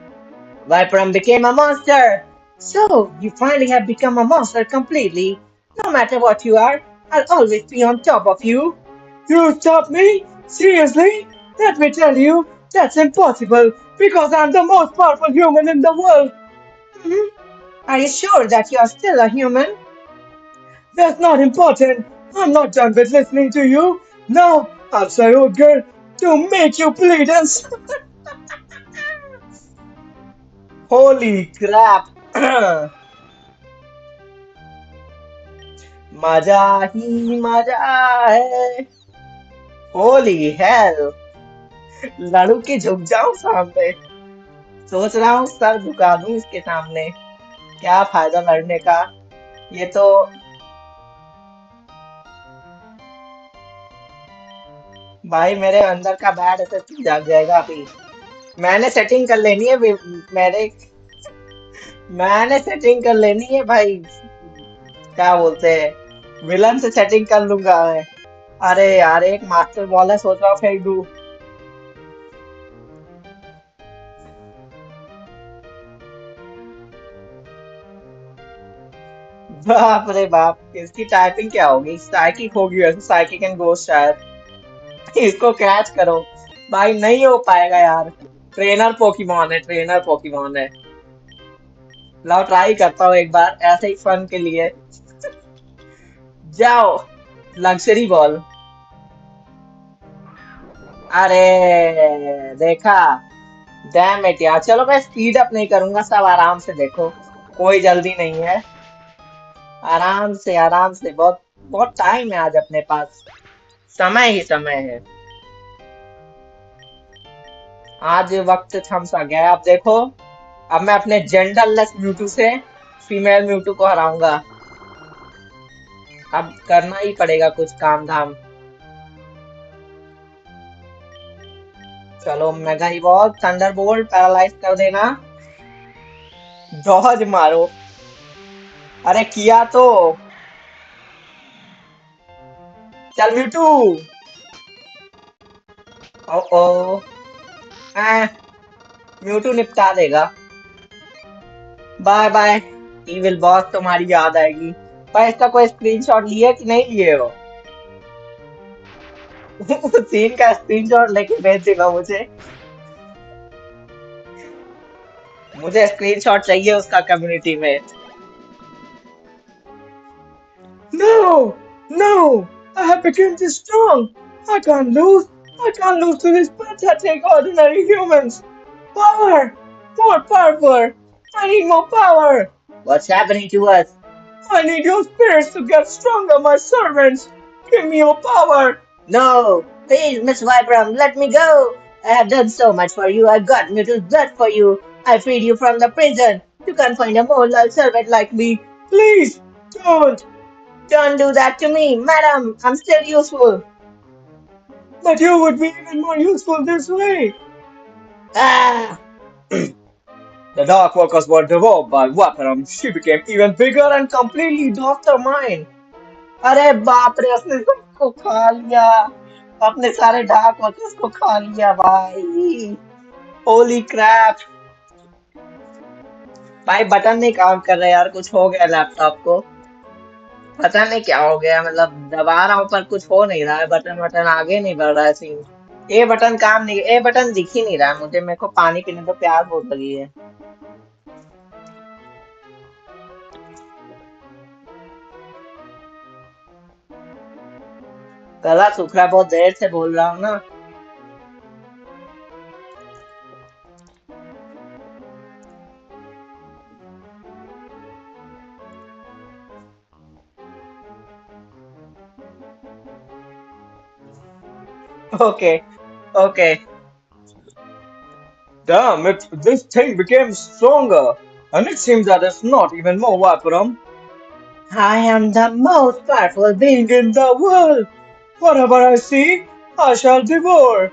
Viperum became a monster! So, you finally have become a monster completely. No matter what you are, I'll always be on top of you. You stop me? Seriously? Let me tell you, that's impossible because I'm the most powerful human in the world. Hmm? Are you sure that you're still a human? That's not important. I'm not done with listening to you. Now, I'll say girl to make you bleed and Holy crap! मजा ही मजा है। Holy hell! Laddoo के झुक जाऊं सामने। सोच रहा हूँ सर झुका दूं इसके सामने। क्या फायदा लड़ने का? ये तो भाई मेरे अंदर का बैड एसएसपी जाग जाएगा अभी। मैंने सेटिंग कर लेनी है मेरे मैंने सेटिंग कर लेनी है भाई। क्या बोलते हैं, विलन से सेटिंग कर लूंगा मैं। अरे यार एक मास्टर बॉल है, सोच रहा हूँ फेंक दूं। बाप रे बाप, इसकी टाइपिंग क्या होगी? साइकिक होगी वैसे, साइकिक एंड गोस्ट शायद। इसको कैच करो भाई, नहीं हो पाएगा यार। ट्रेनर पोकीमॉन है, ट्रेनर पोकीमॉन है। लाओ ट्राई करता हूँ एक बार ऐसे ही फन के लिए। जाओ लग्जरी बॉल। अरे देखा, डैम इट यार। चलो मैं स्पीड अप नहीं करूंगा, सब आराम से देखो, कोई जल्दी नहीं है। आराम से आराम से, बहुत बहुत टाइम है आज अपने पास, समय ही समय है। आज वक्त थम सा गया है। अब देखो, अब मैं अपने जेंडरलेस म्यूटू से फीमेल म्यूटू को हराऊंगा। अब करना ही पड़ेगा कुछ काम धाम। चलो मेगा इवॉल्व, थंडरबोल्ट, पैरालाइज कर देना। डॉज मारो। अरे किया तो। चल म्यूटू। ओ ओ। आ, म्यूटू निपटा देगा। Bye bye. इविल बॉस, तुम्हारी याद आएगी। पर इसका कोई स्क्रीनशॉट लिए कि नहीं लिए हो? सीन का स्क्रीनशॉट लेके भेज देगा मुझे। मुझे स्क्रीनशॉट चाहिए उसका कम्युनिटी में। No! No! I have become too strong! I can't lose! I can't lose to these pathetic ordinary humans! Power! More power! I need more power! What's happening to us? I need your spirits to get stronger, my servants! Give me your power! No! Please, Miss Vibram, let me go! I have done so much for you. I got Mewtwo's blood for you. I freed you from the prison. You can't find a more loyal servant like me. Please, don't! Don't do that to me, madam. I'm still useful. But you would be even more useful this way. Ah! The Dark Workers were devoured by Vaparam. She became even bigger and completely dossed her mind. अरे बाप रे, उसने सबको खा लिया। अपने सारे dark workers को खा लिया भाई। होली क्रैप। भाई बटन नहीं काम कर रहा यार, कुछ हो गया लैपटॉप को। पता नहीं क्या हो गया, मतलब दबा रहा हूँ पर कुछ हो नहीं रहा है। बटन बटन आगे नहीं बढ़ रहा है सीन। ए बटन काम नहीं, ए बटन दिख ही नहीं रहा है मुझे। मेरे को पानी पीने तो प्यास बहुत लगी है। गला सूख रहा है, बहुत देर से बोल रहा हूँ ना। Okay okay. Damn it, this thing became stronger. And it seems that it's not even more Vaparam. I am the most powerful being in the world. Whatever I see, I shall devour.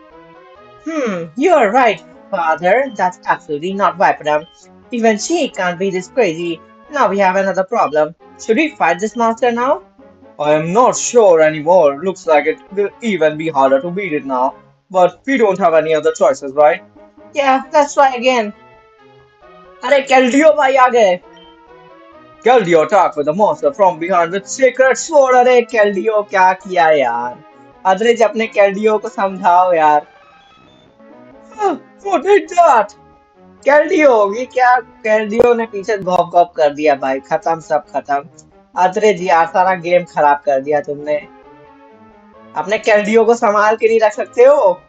You're right, father. That's absolutely not Viperum. Even she can't be this crazy. Now we have another problem. Should we fight this monster now? I am not sure anymore. Looks like it will even be harder to beat it now. But we don't have any other choices, right? Yeah, let's try again. अरे कैल्डियो भाई आ गए। Galdio attacked with the monster from behind with sacred sword. अरे कैल्डियो क्या किया यार? अदरिज अपने कैल्डियो को समझाओ यार। Who did that? कैल्डियो ये क्या? कैल्डियो ने पीछे घॉप घॉप कर दिया भाई। खत्म, सब खत्म। अदरिज यार, सारा गेम खराब कर दिया तुमने। अपने कैल्डियो को संभाल के नहीं रख सकते हो?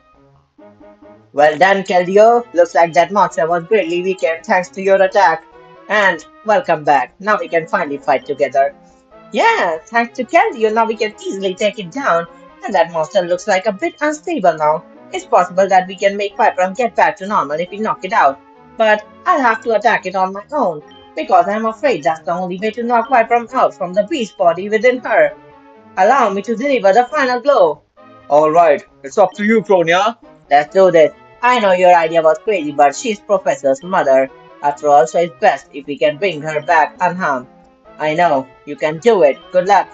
Well done, Keldeo. Looks like that monster was greatly weakened thanks to your attack. And welcome back. Now we can finally fight together. Yeah, thanks to Keldeo, now we can easily take it down. And that monster looks like a bit unstable now. It's possible that we can make Piperum get back to normal if we knock it out. But I'll have to attack it on my own. Because I'm afraid that's the only way to knock Piperum out from the beast body within her. Allow me to deliver the final blow. Alright, it's up to you, Kronia. Let's do this. I know your idea was crazy, but she's Professor's mother. After all, so it's best if we can bring her back unharmed. I know, you can do it. Good luck.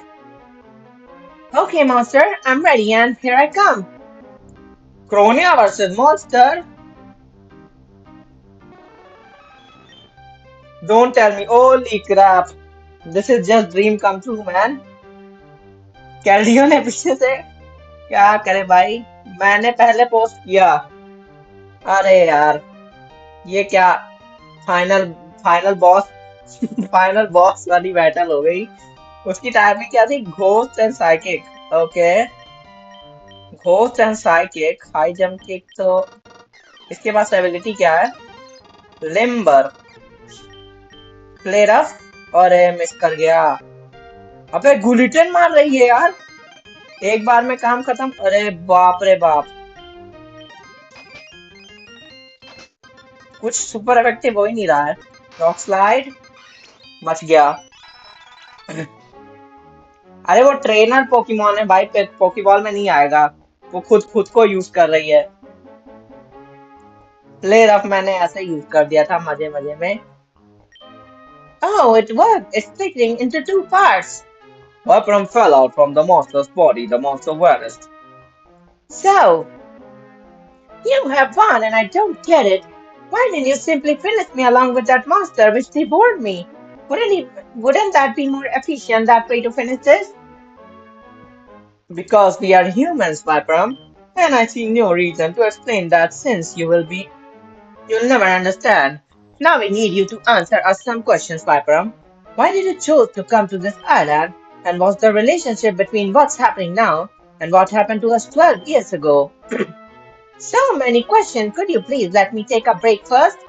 Okay, monster, I'm ready and here I come. Kronia versus monster? Don't tell me, holy crap. This is just dream come true, man. कैल्डियो ने पीछे से क्या करे भाई? मैंने पहले post किया। अरे यार, ये क्या? Final final boss final boss वाली बैटल हो गई। उसकी टाइमिंग क्या थी? Ghost and psychic. Okay, ghost and psychic, high jump kick. तो इसके पास एबिलिटी क्या है? Limber, play rough. और मिस कर गया। अबे गुलिटन मार रही है यार। एक बार में काम खत्म। अरे बाप रे बाप। कुछ सुपर इफेक्टिव हो ही नहीं रहा है। Rock slide. बच गया। अरे वो ट्रेनर पोकेमोन है भाई, पोकेबॉल में नहीं आएगा। वो खुद खुद को यूज कर रही है। प्ले रफ मैंने ऐसे यूज कर दिया था मजे मजे में। Oh, it worked. It's splitting into two parts. Vipram fell out from the monster's body. The monster vanished. So, you have won and I don't get it. Why didn't you simply finish me along with that monster which devoured me? Wouldn't that be more efficient that way to finish this? Because we are humans, Vipram. And I see no reason to explain that since you'll never understand. Now we need you to answer us some questions, Vipram. Why did you choose to come to this island? And what's the relationship between what's happening now and what happened to us 12 years ago? So many questions. Could you please let me take a break first?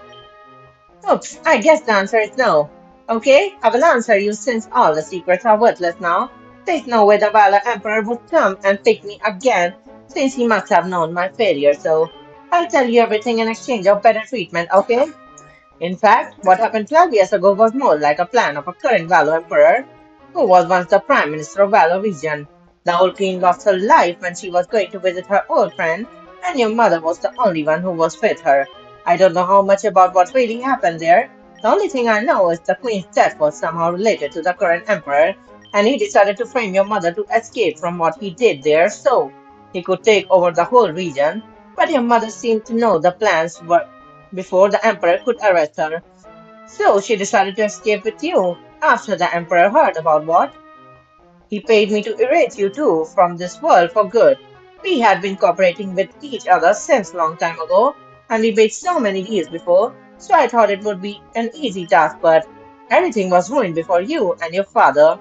Oops, I guess the answer is no. Okay, I will answer you since all the secrets are worthless now. There's no way the Valor Emperor would come and pick me again, since he must have known my failure, so I'll tell you everything in exchange of better treatment, okay? In fact, what happened 12 years ago was more like a plan of a current Valor Emperor, who was once the Prime Minister of Valor region. The old queen lost her life when she was going to visit her old friend, and your mother was the only one who was with her. I don't know how much about what really happened there. The only thing I know is the queen's death was somehow related to the current emperor, and he decided to frame your mother to escape from what he did there so he could take over the whole region. But your mother seemed to know the plans were before the emperor could arrest her. So she decided to escape with you. After the emperor heard about what he paid me to erase you two from this world for good. We had been cooperating with each other since long time ago, and we made so many deals before, so I thought it would be an easy task, but everything was ruined before you and your father.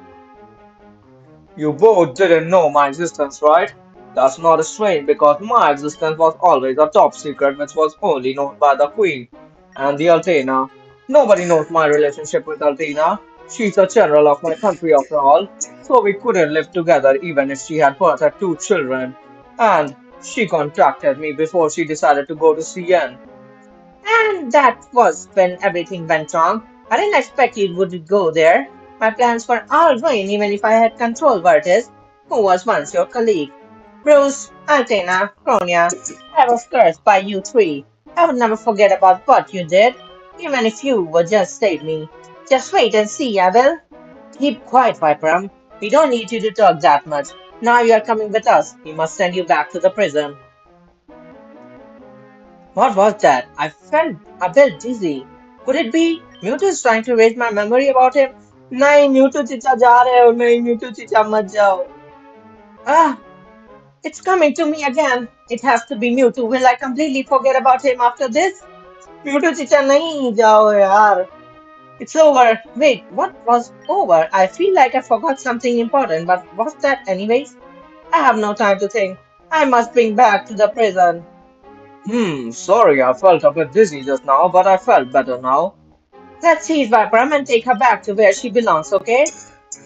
You both didn't know my existence, right? That's not strange because my existence was always a top secret which was only known by the Queen and the Altena. Nobody knows my relationship with Altena. She's the general of my country after all, so we couldn't live together even if she had birthed two children. And she contacted me before she decided to go to CN. And that was when everything went wrong. I didn't expect you would go there. My plans were all ruined even if I had control Vertis, who was once your colleague. Bruce, Altena, Cronia, I was cursed by you three. I would never forget about what you did, even if you would just save me. Just wait and see, I will. Keep quiet, Vipram. We don't need you to talk that much. Now you are coming with us. We must send you back to the prison. What was that? I felt a bit dizzy. Could it be Mewtwo is trying to raise my memory about him? नहीं Mewtwo चिचा जा रहे हो नहीं Mewtwo चिचा मत जाओ ah it's coming to me again. It has to be Mewtwo. Will I completely forget about him after this? Mewtwo चिचा नहीं जाओ यार. It's over. Wait, what was over? I feel like I forgot something important, but what's that anyways? I have no time to think. I must bring back to the prison. Sorry, I felt a bit dizzy just now, but I felt better now. Let's seize Vipram and take her back to where she belongs, okay?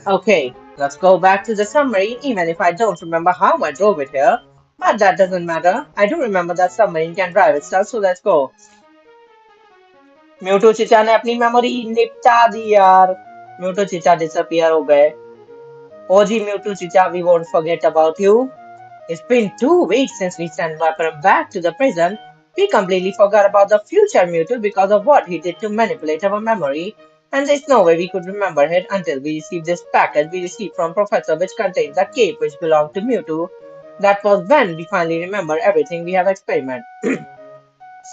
Okay, let's go back to the submarine, even if I don't remember how I drove it here. But that doesn't matter. I do remember that submarine can drive itself, so let's go. Mewtwo चिचा ने अपनी memory निपटा दी यार. Mewtwo चिचा disappear हो गए. ओजी Mewtwo चिचा, we won't forget about you. It's been 2 weeks since we sent Vipram back to the prison. We completely forgot about the future Mewtwo because of what he did to manipulate our memory, and there's no way we could remember it until we received this packet we received from Professor which contains the cape which belonged to Mewtwo. That was when we finally remember everything we have experimented.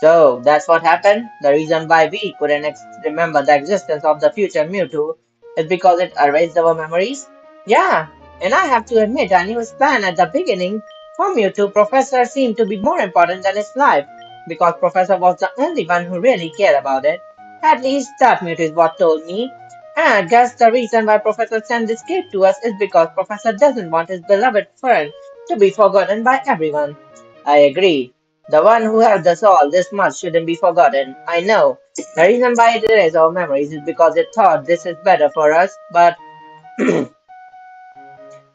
So that's what happened. The reason why we couldn't remember the existence of the future Mewtwo is because it erased our memories. Yeah, and I have to admit, I knew his plan at the beginning. For Mewtwo, Professor seemed to be more important than his life, because Professor was the only one who really cared about it. At least that Mewtwo is what told me. And I guess the reason why Professor sent this gift to us is because Professor doesn't want his beloved friend to be forgotten by everyone. I agree. The one who helped us all this much shouldn't be forgotten. I know. The reason why it erased our memories is because it thought this is better for us, but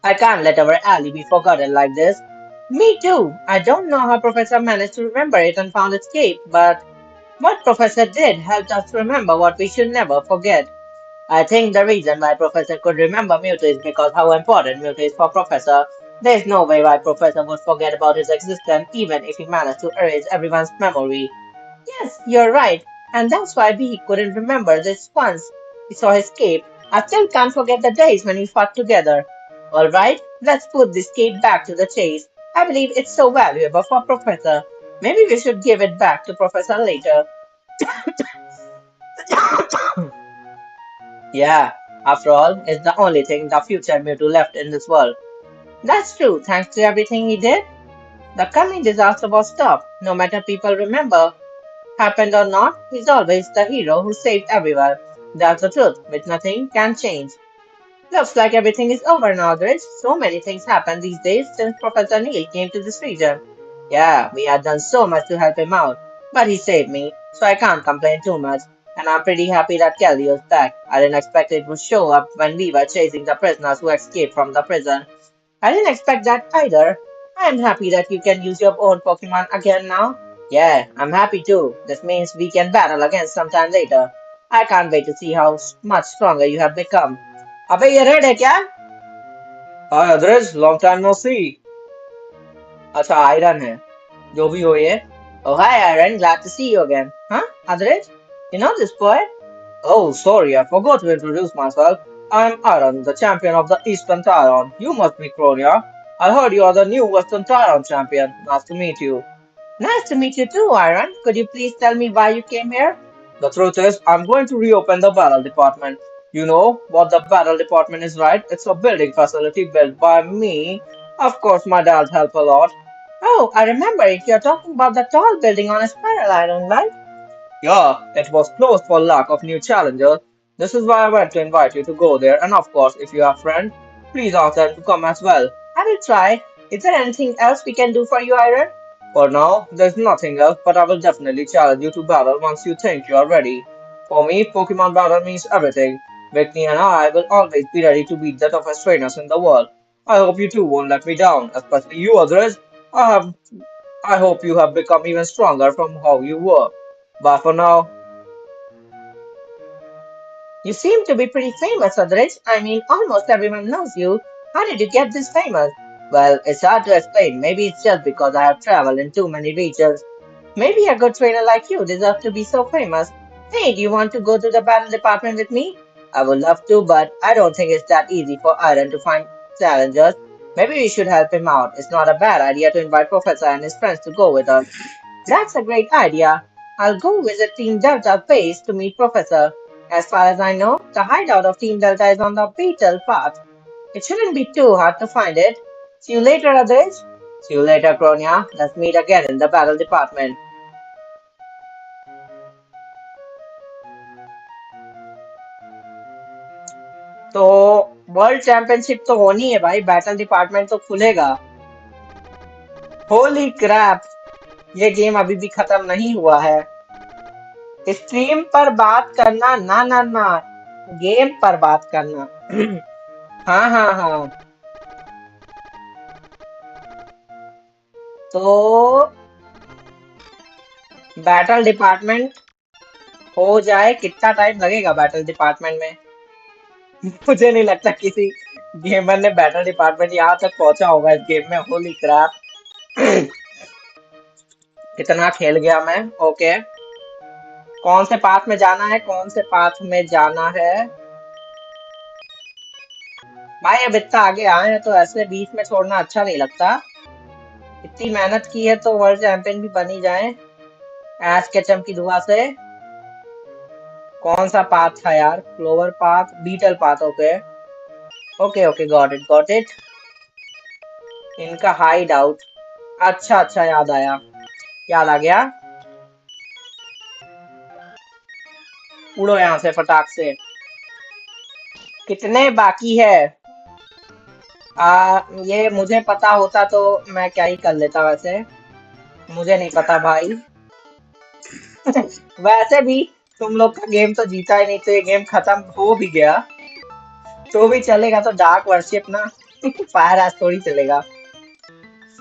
I can't let our alley be forgotten like this. Me too. I don't know how Professor managed to remember it and found escape, but What Professor did helped us remember what we should never forget. I think the reason why Professor could remember Mewtwo is because how important Mewtwo is for Professor. There's no way why Professor would forget about his existence even if he managed to erase everyone's memory. Yes, you're right. And that's why we couldn't remember this once we saw his cape. I still can't forget the days when we fought together. Alright, let's put this cape back to the chase. I believe it's so valuable for Professor. Maybe we should give it back to Professor later. Yeah, after all, it's the only thing the future Mewtwo left in this world. That's true, thanks to everything he did. The coming disaster was stopped. No matter people remember, happened or not, he's always the hero who saved everyone. That's the truth, which nothing can change. Looks like everything is over now, Rich. So many things happen these days since Professor Neil came to this region. Yeah, we had done so much to help him out, but he saved me, so I can't complain too much. And I'm pretty happy that Kelly is back. I didn't expect it would show up when we were chasing the prisoners who escaped from the prison. I didn't expect that either. I am happy that you can use your own Pokemon again now. Yeah, I'm happy too. This means we can battle again sometime later. I can't wait to see how much stronger you have become. अबे ये red है क्या? Hi, Adres, long time no see. अच्छा iron है जो भी हो ये. Oh hi Iron, glad to see you again. Huh? Adrit? You know this boy? Oh, sorry, I forgot to introduce myself. I'm Aaron, the champion of the Eastern Tyron. You must be Kronia. I heard you are the new Western Tyron champion. Nice to meet you. Nice to meet you too, Iron. Could you please tell me why you came here? The truth is, I'm going to reopen the battle department. You know what the battle department is, right? It's a building facility built by me. Of course, my dad helped a lot. Oh, I remember it. You're talking about the tall building on a spiral island, right? Yeah, it was closed for lack of new challengers. This is why I went to invite you to go there, and of course, if you have friends, please ask them to come as well. I will try. Is there anything else we can do for you, Iron? For now, there's nothing else, but I will definitely challenge you to battle once you think you are ready. For me, Pokemon battle means everything. Whitney and I will always be ready to beat the toughest trainers in the world. I hope you two won't let me down, especially you, others. I have, I hope you have become even stronger from how you were. Bye for now. You seem to be pretty famous, Adrich. I mean, almost everyone knows you. How did you get this famous? Well, it's hard to explain. Maybe it's just because I have traveled in too many regions. Maybe a good trainer like you deserves to be so famous. Hey, do you want to go to the battle department with me? I would love to, but I don't think it's that easy for Iron to find challengers. Maybe we should help him out. It's not a bad idea to invite Professor and his friends to go with us. That's a great idea. I'll go visit Team Delta base to meet Professor. As far as I know, the hideout of Team Delta is on the Beetle path. It shouldn't be too hard to find it. See you later, Adej. See you later, Kronia. Let's meet again in the battle department. तो world championship तो होनी है भाई. Battle department तो खुलेगा. Holi Krebs. ये game अभी भी खत्म नहीं हुआ है. स्ट्रीम पर बात करना ना ना ना. गेम पर बात करना. हाँ हाँ हाँ. तो बैटल डिपार्टमेंट हो जाए. कितना टाइम लगेगा बैटल डिपार्टमेंट में? मुझे नहीं लगता किसी गेमर ने बैटल डिपार्टमेंट यहाँ तक पहुंचा होगा इस गेम में. होली क्रैप. कितना खेल गया मैं. ओके. कौन से पाथ में जाना है? कौन से पाथ में जाना है? भाई अब इतना आगे आए हैं तो ऐसे बीच में छोड़ना अच्छा नहीं लगता. इतनी मेहनत की है तो वर्ल्ड चैंपियन भी बनी जाए एश केचम की दुआ से. कौन सा पाथ था यार? Clover path, beetle path. Okay okay okay, got it got it. इनका हाइड आउट. अच्छा अच्छा, याद आया. याद आ गया. उड़ो यहाँ से फटाक से. कितने बाकी है? ये मुझे पता होता तो मैं क्या ही कर लेता. वैसे मुझे नहीं पता भाई. वैसे भी तुम लोग का गेम तो जीता ही नहीं, तो ये गेम खत्म हो भी गया तो भी चलेगा. तो डार्क वर्शिप ना. फायर एज थोड़ी चलेगा.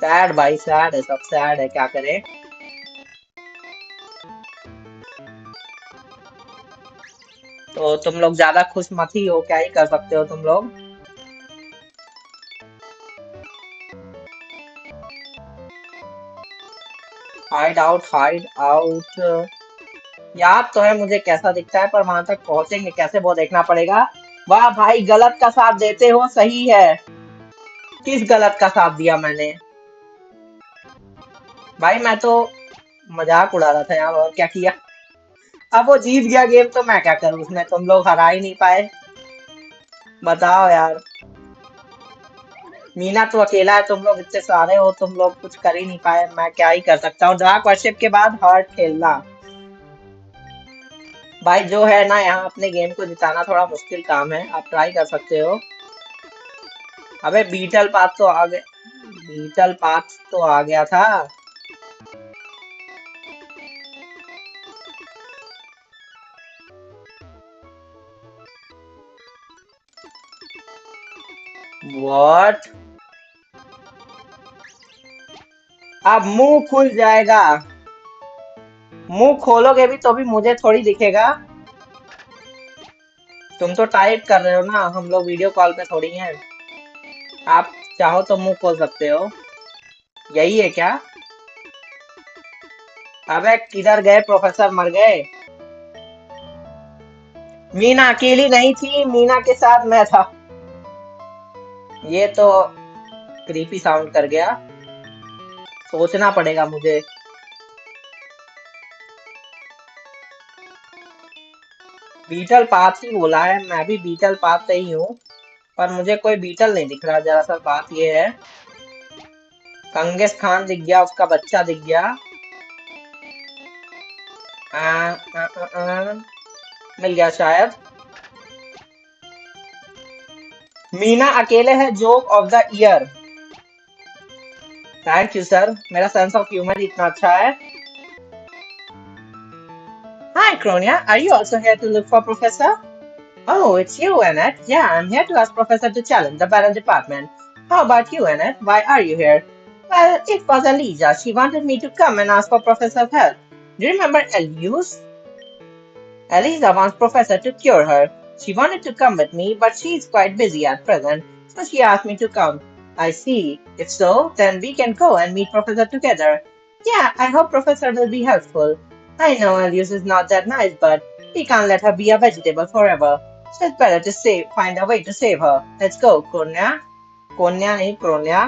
सैड भाई, सैड है. सब सैड है, क्या करें. तो तुम लोग ज्यादा खुश मत ही हो, क्या ही कर सकते हो तुम लोग। Hide out, hide out. याद तो है मुझे कैसा दिखता है, पर वहां तक पहुंचेंगे कैसे वो देखना पड़ेगा। वाह भाई, गलत का साथ देते हो, सही है। किस गलत का साथ दिया मैंने? भाई मैं तो मजाक उड़ा रहा था यार, और क्या किया। अब वो जीत गया गेम तो मैं क्या करूं, उसमें तुम लोग हरा ही नहीं पाए। बताओ यार। मीना तो अकेला है, तुम लोग इतने सारे हो, तुम लोग कुछ कर ही नहीं पाए, मैं क्या ही कर सकता हूँ। डार्क वर्शिप के बाद हार्ड खेलना। भाई जो है ना, यहाँ अपने गेम को जिताना थोड़ा मुश्किल काम है, आप ट्राई कर सकते हो। अबे बीटल पाथ तो आ गया। बीटल पाथ तो आ गया था। व्हाट? अब मुंह खुल जाएगा। मुंह खोलोगे भी तो भी मुझे थोड़ी दिखेगा। तुम तो टाइप कर रहे हो ना, हम लोग वीडियो कॉल पे थोड़ी हैं। आप चाहो तो मुंह खोल सकते हो। यही है क्या? अबे किधर गए प्रोफेसर, मर गए? मीना अकेली नहीं थी, मीना के साथ मैं था। ये तो क्रीपी साउंड कर गया। सोचना पड़ेगा मुझे। बीटल पाथ ही बोला है, मैं भी बीटल पाथ से ही हूँ। पर मुझे कोई बीटल नहीं दिख रहा, दरअसल बात ये है। कंगेस खान दिख गया, उसका बच्चा दिख गया। आ, आ, आ, आ, मिल गया शायद। मीना अकेले है joke of the year. Thank you sir, मेरा सेंस ऑफ ह्यूमर इतना अच्छा है। Hi, Cronia. Are you also here to look for Professor? Oh, it's you, Annette. Yeah, I'm here to ask Professor to challenge the Baron department. How about you, Annette? Why are you here? Well, it was Eliza. She wanted me to come and ask for Professor's help. Do you remember Elias? Eliza wants Professor to cure her. She wanted to come with me, but she's quite busy at present, so she asked me to come. I see. If so, then we can go and meet Professor together. Yeah, I hope Professor will be helpful. I know Elias is not that nice, but we can't let her be a vegetable forever. So it's better to find a way to save her. Let's go, Konya. कोन्या नहीं, क्रोन्या।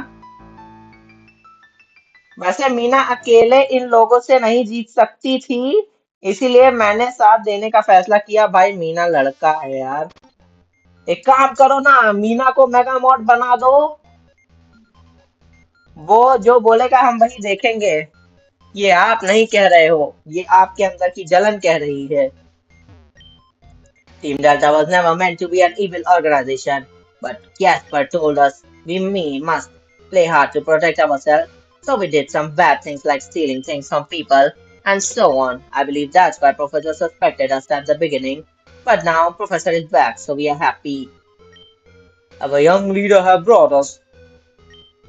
वैसे मीना अकेले इन लोगों से नहीं जीत सकती थी, इसीलिए मैंने साथ देने का फैसला किया। भाई मीना लड़का है यार। एक काम करो ना, मीना को मेगा मॉड बना दो। वो जो बोलेगा हम वही देखेंगे। ये आप नहीं कह रहे हो, ये आपके अंदर की जलन कह रही है। Team Delta was never meant to be an evil organization, but Casper told us we must play hard to protect ourselves, so we did some bad things like stealing things from people and so on. I believe that's why Professor suspected us at the beginning, but now Professor is back, so we are happy. Our young leader have brought us.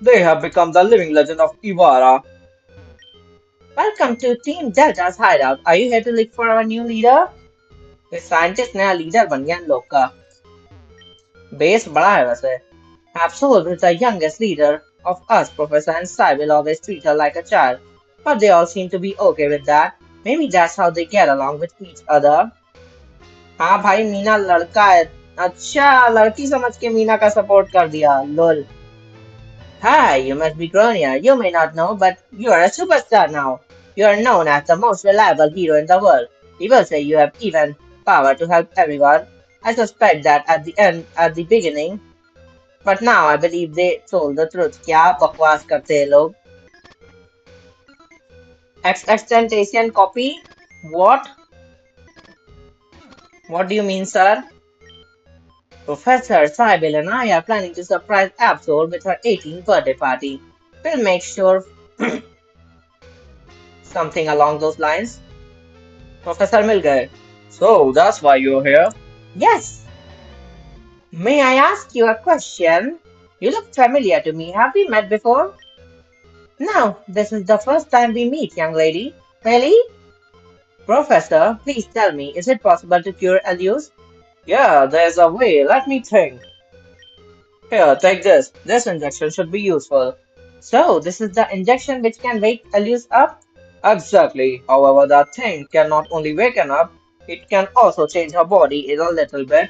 They have become the living legend of Ivara. Welcome to Team Delta's hideout. Are you here to look for our new leader? इस scientist नया leader बन गया इन लोग का। Base बड़ा है वैसे। Absol is the youngest leader of us, Professor, and Sai will always treat her like a child. But they all seem to be okay with that. Maybe that's how they get along with each other. हाँ भाई, मीना लड़का है। अच्छा, लड़की समझ के मीना का support कर दिया, लोल। Hi, you must be Gronia. You may not know, but you are a superstar now. You are known as the most reliable hero in the world. People say you have even power to help everyone. I suspect that at the beginning, but now I believe they told the truth. क्या बकवास करते हैं लोग? Extentation copy? What? What do you mean, sir? Professor Sybil and I are planning to surprise Absol with her 18th birthday party. We'll make sure something along those lines. Professor मिल गए. So that's why you're here. Yes. May I ask you a question? You look familiar to me. Have we met before? No, this is the first time we meet, young lady. Really? Professor, please tell me, is it possible to cure Elius? Yeah, there's a way. Let me think. Here, take this. This injection should be useful. So, this is the injection which can wake Alice up? Exactly. However, that thing can not only waken up, it can also change her body in a little bit.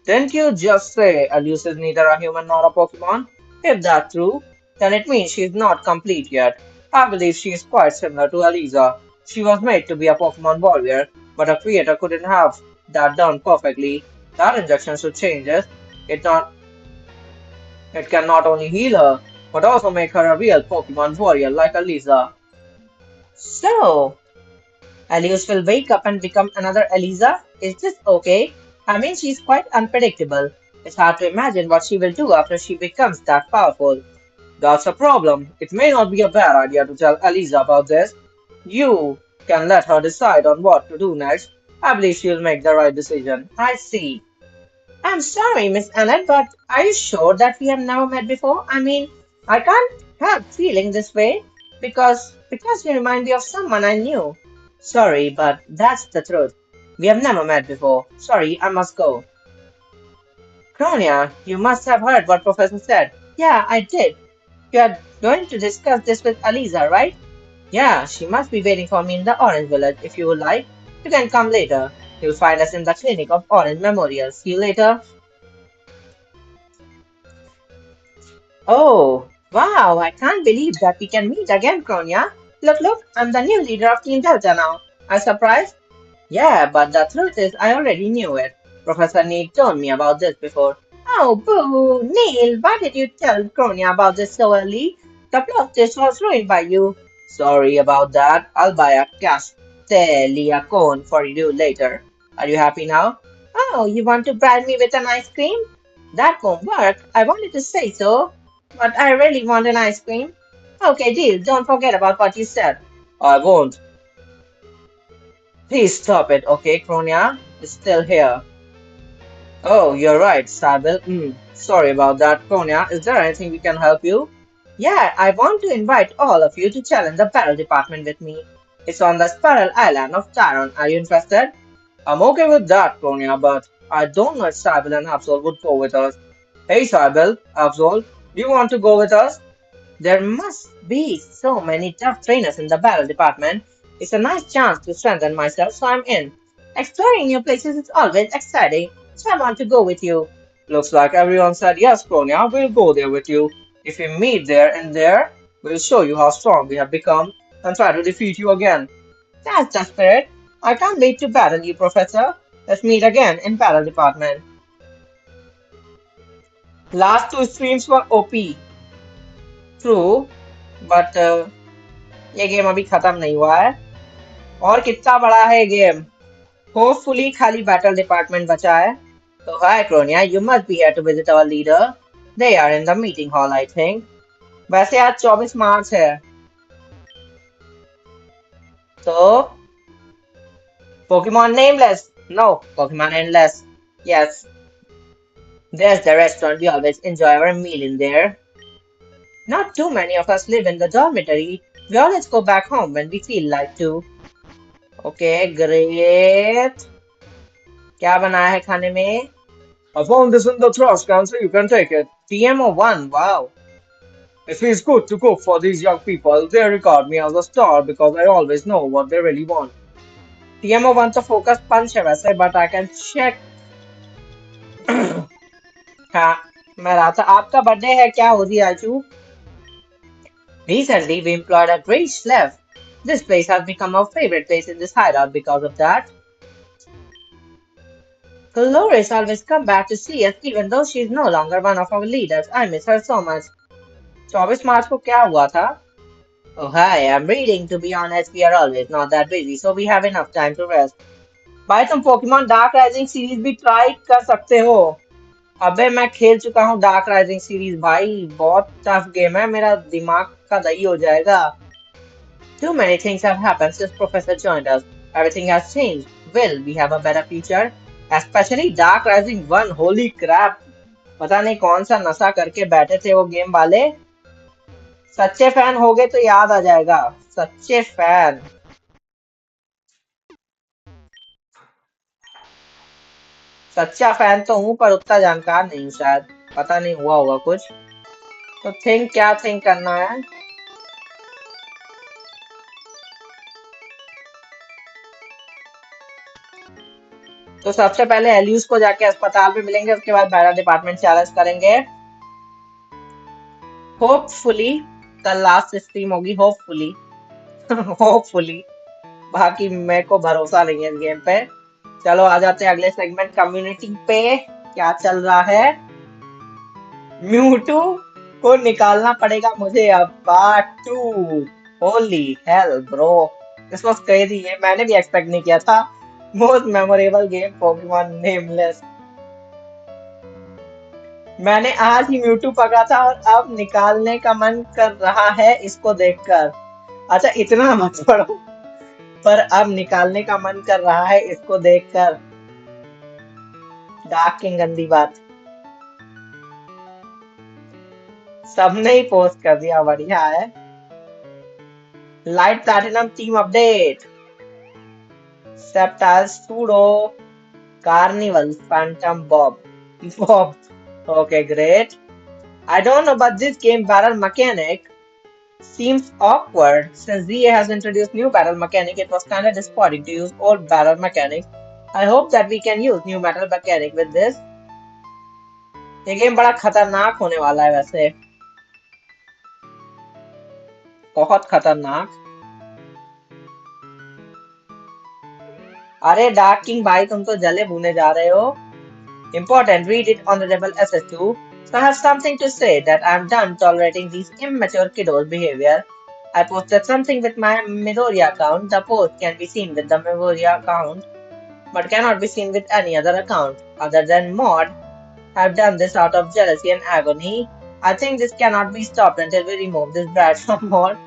Didn't you just say Elise is neither a human nor a Pokemon? If that's true, then it means she's not complete yet. I believe she is quite similar to Eliza. She was made to be a Pokemon warrior, but a creator couldn't have that done perfectly. That injection should change it. It not it can not only heal her, but also make her a real Pokemon warrior like Eliza. So, Alice will wake up and become another Eliza? Is this okay? I mean, she's quite unpredictable. It's hard to imagine what she will do after she becomes that powerful. That's a problem. It may not be a bad idea to tell Eliza about this. You can let her decide on what to do next. I believe she'll make the right decision. I see. I'm sorry, Miss Annette, but are you sure that we have never met before? I mean, I can't help feeling this way because you remind me of someone I knew. Sorry, but that's the truth. We have never met before. Sorry, I must go. Cronia, you must have heard what Professor said. Yeah, I did. You are going to discuss this with Aliza, right? Yeah, she must be waiting for me in the Orange Village. If you would like, you can come later. You'll find us in the clinic of Orange Memorial. See you later. Oh, wow, I can't believe that we can meet again, Kronya. Look, I'm the new leader of Team Delta now. I'm surprised? Yeah, but the truth is, I already knew it. Professor Neil told me about this before. Oh, boo! Neil, why did you tell Kronya about this so early? The plot twist was ruined by you. Sorry about that. I'll buy a Castelia cone for you later. Are you happy now? Oh, you want to bribe me with an ice cream? That won't work. I wanted to say so, but I really want an ice cream. Okay, deal. Don't forget about what you said. I won't. Please stop it, okay, Kronia? It's still here. Oh, you're right, Sabil. Sorry about that, Kronia. Is there anything we can help you? Yeah, I want to invite all of you to challenge the battle department with me. It's on the Spiral Island of Tyron. Are you interested? I'm okay with that, Kronia, but I don't know if Sabil and Absol would go with us. Hey, Sabil, Absol, do you want to go with us? There must be so many tough trainers in the battle department. It's a nice chance to strengthen myself, so I'm in. Exploring new places is always exciting, so I want to go with you. Looks like everyone said yes, Kronia. We'll go there with you. If we meet there and there, we'll show you how strong we have become and try to defeat you again. That's the spirit. I can't wait to battle you, Professor. Let's meet again in battle department. Last two streams were OP. True, but ये game अभी खत्म नहीं हुआ है और कितना बड़ा है गेम होपफुली खाली बैटल डिपार्टमेंट बचा है तो हाय क्रोनिया you must be here to visit our leader they are in the meeting hall I think वैसे आज 24 मार्च है तो Pokemon Nameless no Pokemon Endless yes there's the restaurant we always enjoy our meal in there not too many of us live in the dormitory we always go back home when we feel like to okay great क्या बनाया है खाने में I found this in the trash can so you can take it. TMO1 wow It feels good to cook for these young people. They regard me as a star because I always know what they really want. TMO1 तो focus पंच है वैसे but I can check हाँ मैं रहा था आपका birthday है क्या हो रही Raju Recently we employed a great chef. This place has become our favorite place in this hideout because of that. Dolores always come back to see us even though she is no longer one of our leaders. I miss her so much. 24 मार्च को क्या हुआ था? Oh hi, I'm reading. To be honest, we are always not that busy, so we have enough time to rest. भाई तुम Pokemon dark rising series भी try कर सकते हो अबे मैं खेल चुका हूँ डार्क राइजिंग सीरीज भाई बहुत टफ गेम है मेरा दिमाग का दही हो जाएगा Too many things have happened since Professor joined us. Everything has changed. Will we have a better future? Especially Dark Rising 1. Holy crap! पता नहीं कौन सा नशा करके बैठे थे वो गेम वाले सच्चे फैन हो गए तो याद आ जाएगा सच्चे फैन सच्चा फैन तो हूँ पर उतना जानकार नहीं हूँ शायद। पता नहीं हुआ होगा कुछ। तो थिंक क्या थिंक करना है। तो सबसे पहले एलियूस को जाके अस्पताल में मिलेंगे, उसके बाद बैरा डिपार्टमेंट चैलेंज करेंगे। होपफुली कल लास्ट स्ट्रीम होगी, होपफुली। होपफुली। बाकी मेरे को भरोसा नहीं है इस गेम पे। चलो आ जाते हैं अगले सेगमेंट कम्युनिटी पे। क्या चल रहा है। म्यूटू को निकालना पड़ेगा मुझे अब, part 2। Holi hell bro, this was crazy. ये मैंने भी एक्सपेक्ट नहीं किया था। Most memorable game Pokemon nameless. मैंने आज ही म्यूटू पकड़ा था और अब निकालने का मन कर रहा है इसको देखकर। अच्छा इतना मत पढ़ो। पर अब निकालने का मन कर रहा है इसको देखकर। डार्क किंग गंदी बात। सबने ही पोस्ट कर दिया, बढ़िया है। Light platinum team update. Septile pseudo carnival Phantom Bob. Bob okay great. I don't know, but this game battle mechanic seems awkward. Since ZA has introduced new battle mechanic, it was kinda disappointing to use old battle mechanics. I hope that we can use new battle mechanic with this. ये game बड़ा खतरनाक होने वाला है वैसे। बहुत खतरनाक। अरे डार्क किंग भाई तुम तो जले भुने जा रहे हो। Important, read it Honorable SS2. So I have something to say that I'm done tolerating these immature kiddos' behavior. I posted something with my Midoriya account. The post can be seen with the Midoriya account, but cannot be seen with any other account other than mod. I've done this out of jealousy and agony. I think this cannot be stopped until we remove this brat from mod.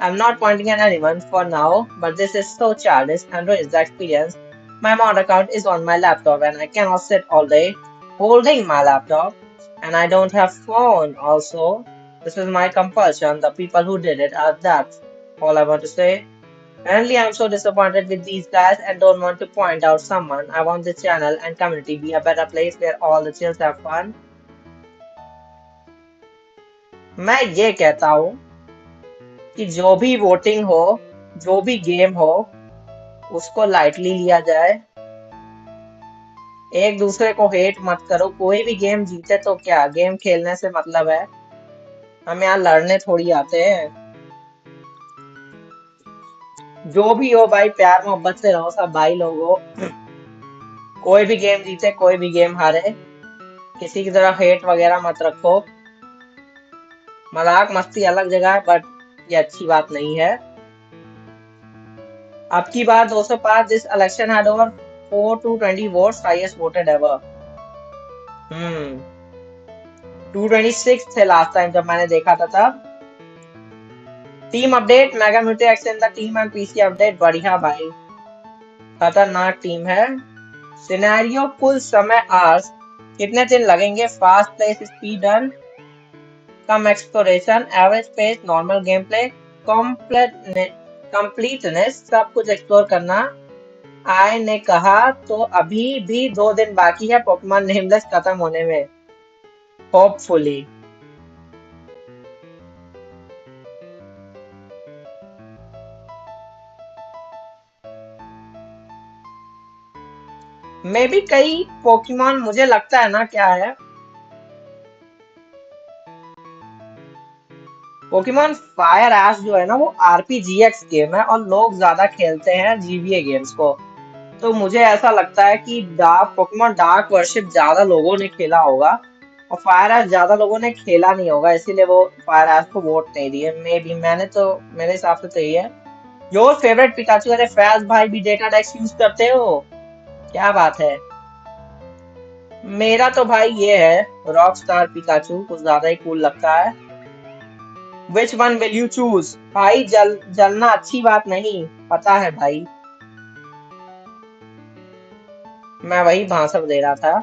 I'm not pointing at anyone for now, but this is so childish and ruins the experience. My mod account is on my laptop and I cannot sit all day holding my laptop. And I don't have phone also. This is my compulsion. The people who did it are that. All I want to say. Currently, I'm so disappointed with these guys and don't want to point out someone. I want this channel and community be a better place where all the chills have fun. मैं ये कहता हूँ कि जो भी voting हो, जो भी गेम हो, उसको लाइटली लिया जाए। एक दूसरे को हेट मत करो। कोई भी गेम जीते तो क्या, गेम खेलने से मतलब है। हम यहाँ लड़ने थोड़ी आते हैं। जो भी हो भाई, प्यार मोहब्बत से रहो सब भाई लोगों। कोई भी गेम जीते कोई भी गेम हारे, किसी की तरफ हेट वगैरह मत रखो। मजाक मस्ती अलग जगह है, बट ये अच्छी बात नहीं है। अब की बार 205 this election had over 4 to 20 votes, highest voted ever. 226 थे लास्ट टाइम जब मैंने देखा था तब। Team update, mega Mewtwo extend the team and PC update. बढ़िया भाई, खतरनाक टीम है। सिनेरियो कुल समय आवर्स, कितने दिन लगेंगे। फास्ट प्लेस स्पीड रन, कम exploration, average pace, normal game play, completeness, सब कुछ एक्सप्लोर करना। आय ने कहा तो अभी भी 2 दिन बाकी है पोकेमॉन नेमलेस खत्म होने में, होपफुली। मे भी कई पोकेमॉन, मुझे लगता है ना क्या है, पोकेमॉन फायर एश जो है ना वो आरपीजीएक्स गेम है और लोग ज्यादा खेलते हैं जीवीए गेम्स को। तो मुझे ऐसा लगता है कि डार्क पोकेमॉन डार्क वर्शिप ज्यादा लोगों ने खेला होगा और फायर एश ज्यादा लोगों ने खेला नहीं होगा, इसीलिए वो फायर एश को वोट नहीं दिए। मे बी, मैंने तो मेरे हिसाब से तो ये है। योर फेवरेट पिकाचू, अरे फैज भाई भी डेटा डेक्स यूज करते हो, क्या बात है। मेरा तो भाई ये है रॉक स्टार पिकाचू, कुछ ज्यादा ही कूल लगता है। Which one will you choose. भाई जलना अच्छी बात नहीं, पता है भाई। मैं वही भाषण दे रहा था।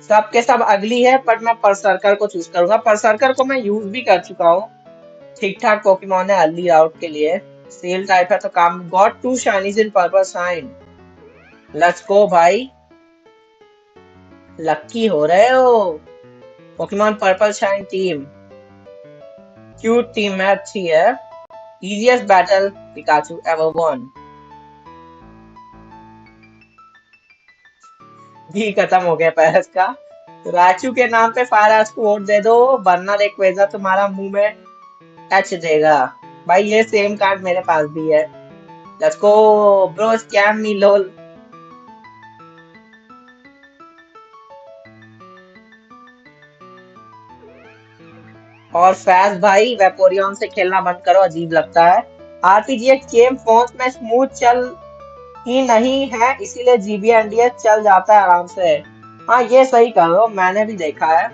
सबके सब अगली है, पर मैं परसर्कर को चूज करूंगा। परसर्कर को मैं यूज भी कर चुका हूँ, ठीक ठाक पोकेमॉन है अर्ली राउट के लिए। सेल टाइप है तो काम। Got 2 shinies in purple shine. Let's go भाई। लक्की हो रहे हो। Pokemon purple shine team cute team में अच्छी है। Easiest battle Pikachu ever one. भी खत्म हो गया पैरस का। राचू के नाम पे फायराज को वोट दे दो, वरना रेक्वेजा तुम्हारा मुंह में टच देगा। भाई ये सेम कार्ड मेरे पास भी है। लेट्स गो ब्रो, स्कैम मी लोल। और फैज भाई वेपोरियन से खेलना बंद करो, अजीब लगता है। आरपीजीएक्स गेम फोन्स में स्मूथ चल ही नहीं है, इसीलिए जीबी एनडीएस चल जाता है आराम से। हाँ ये सही कह रहे हो, मैंने भी देखा है।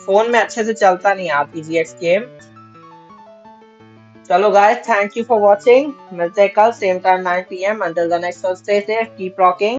फोन में अच्छे से चलता नहीं आरपीजीएक्स गेम। चलो guys, thank you for watching. मिलते हैं कल same time 9 PM। Until the next, stay safe, keep rocking.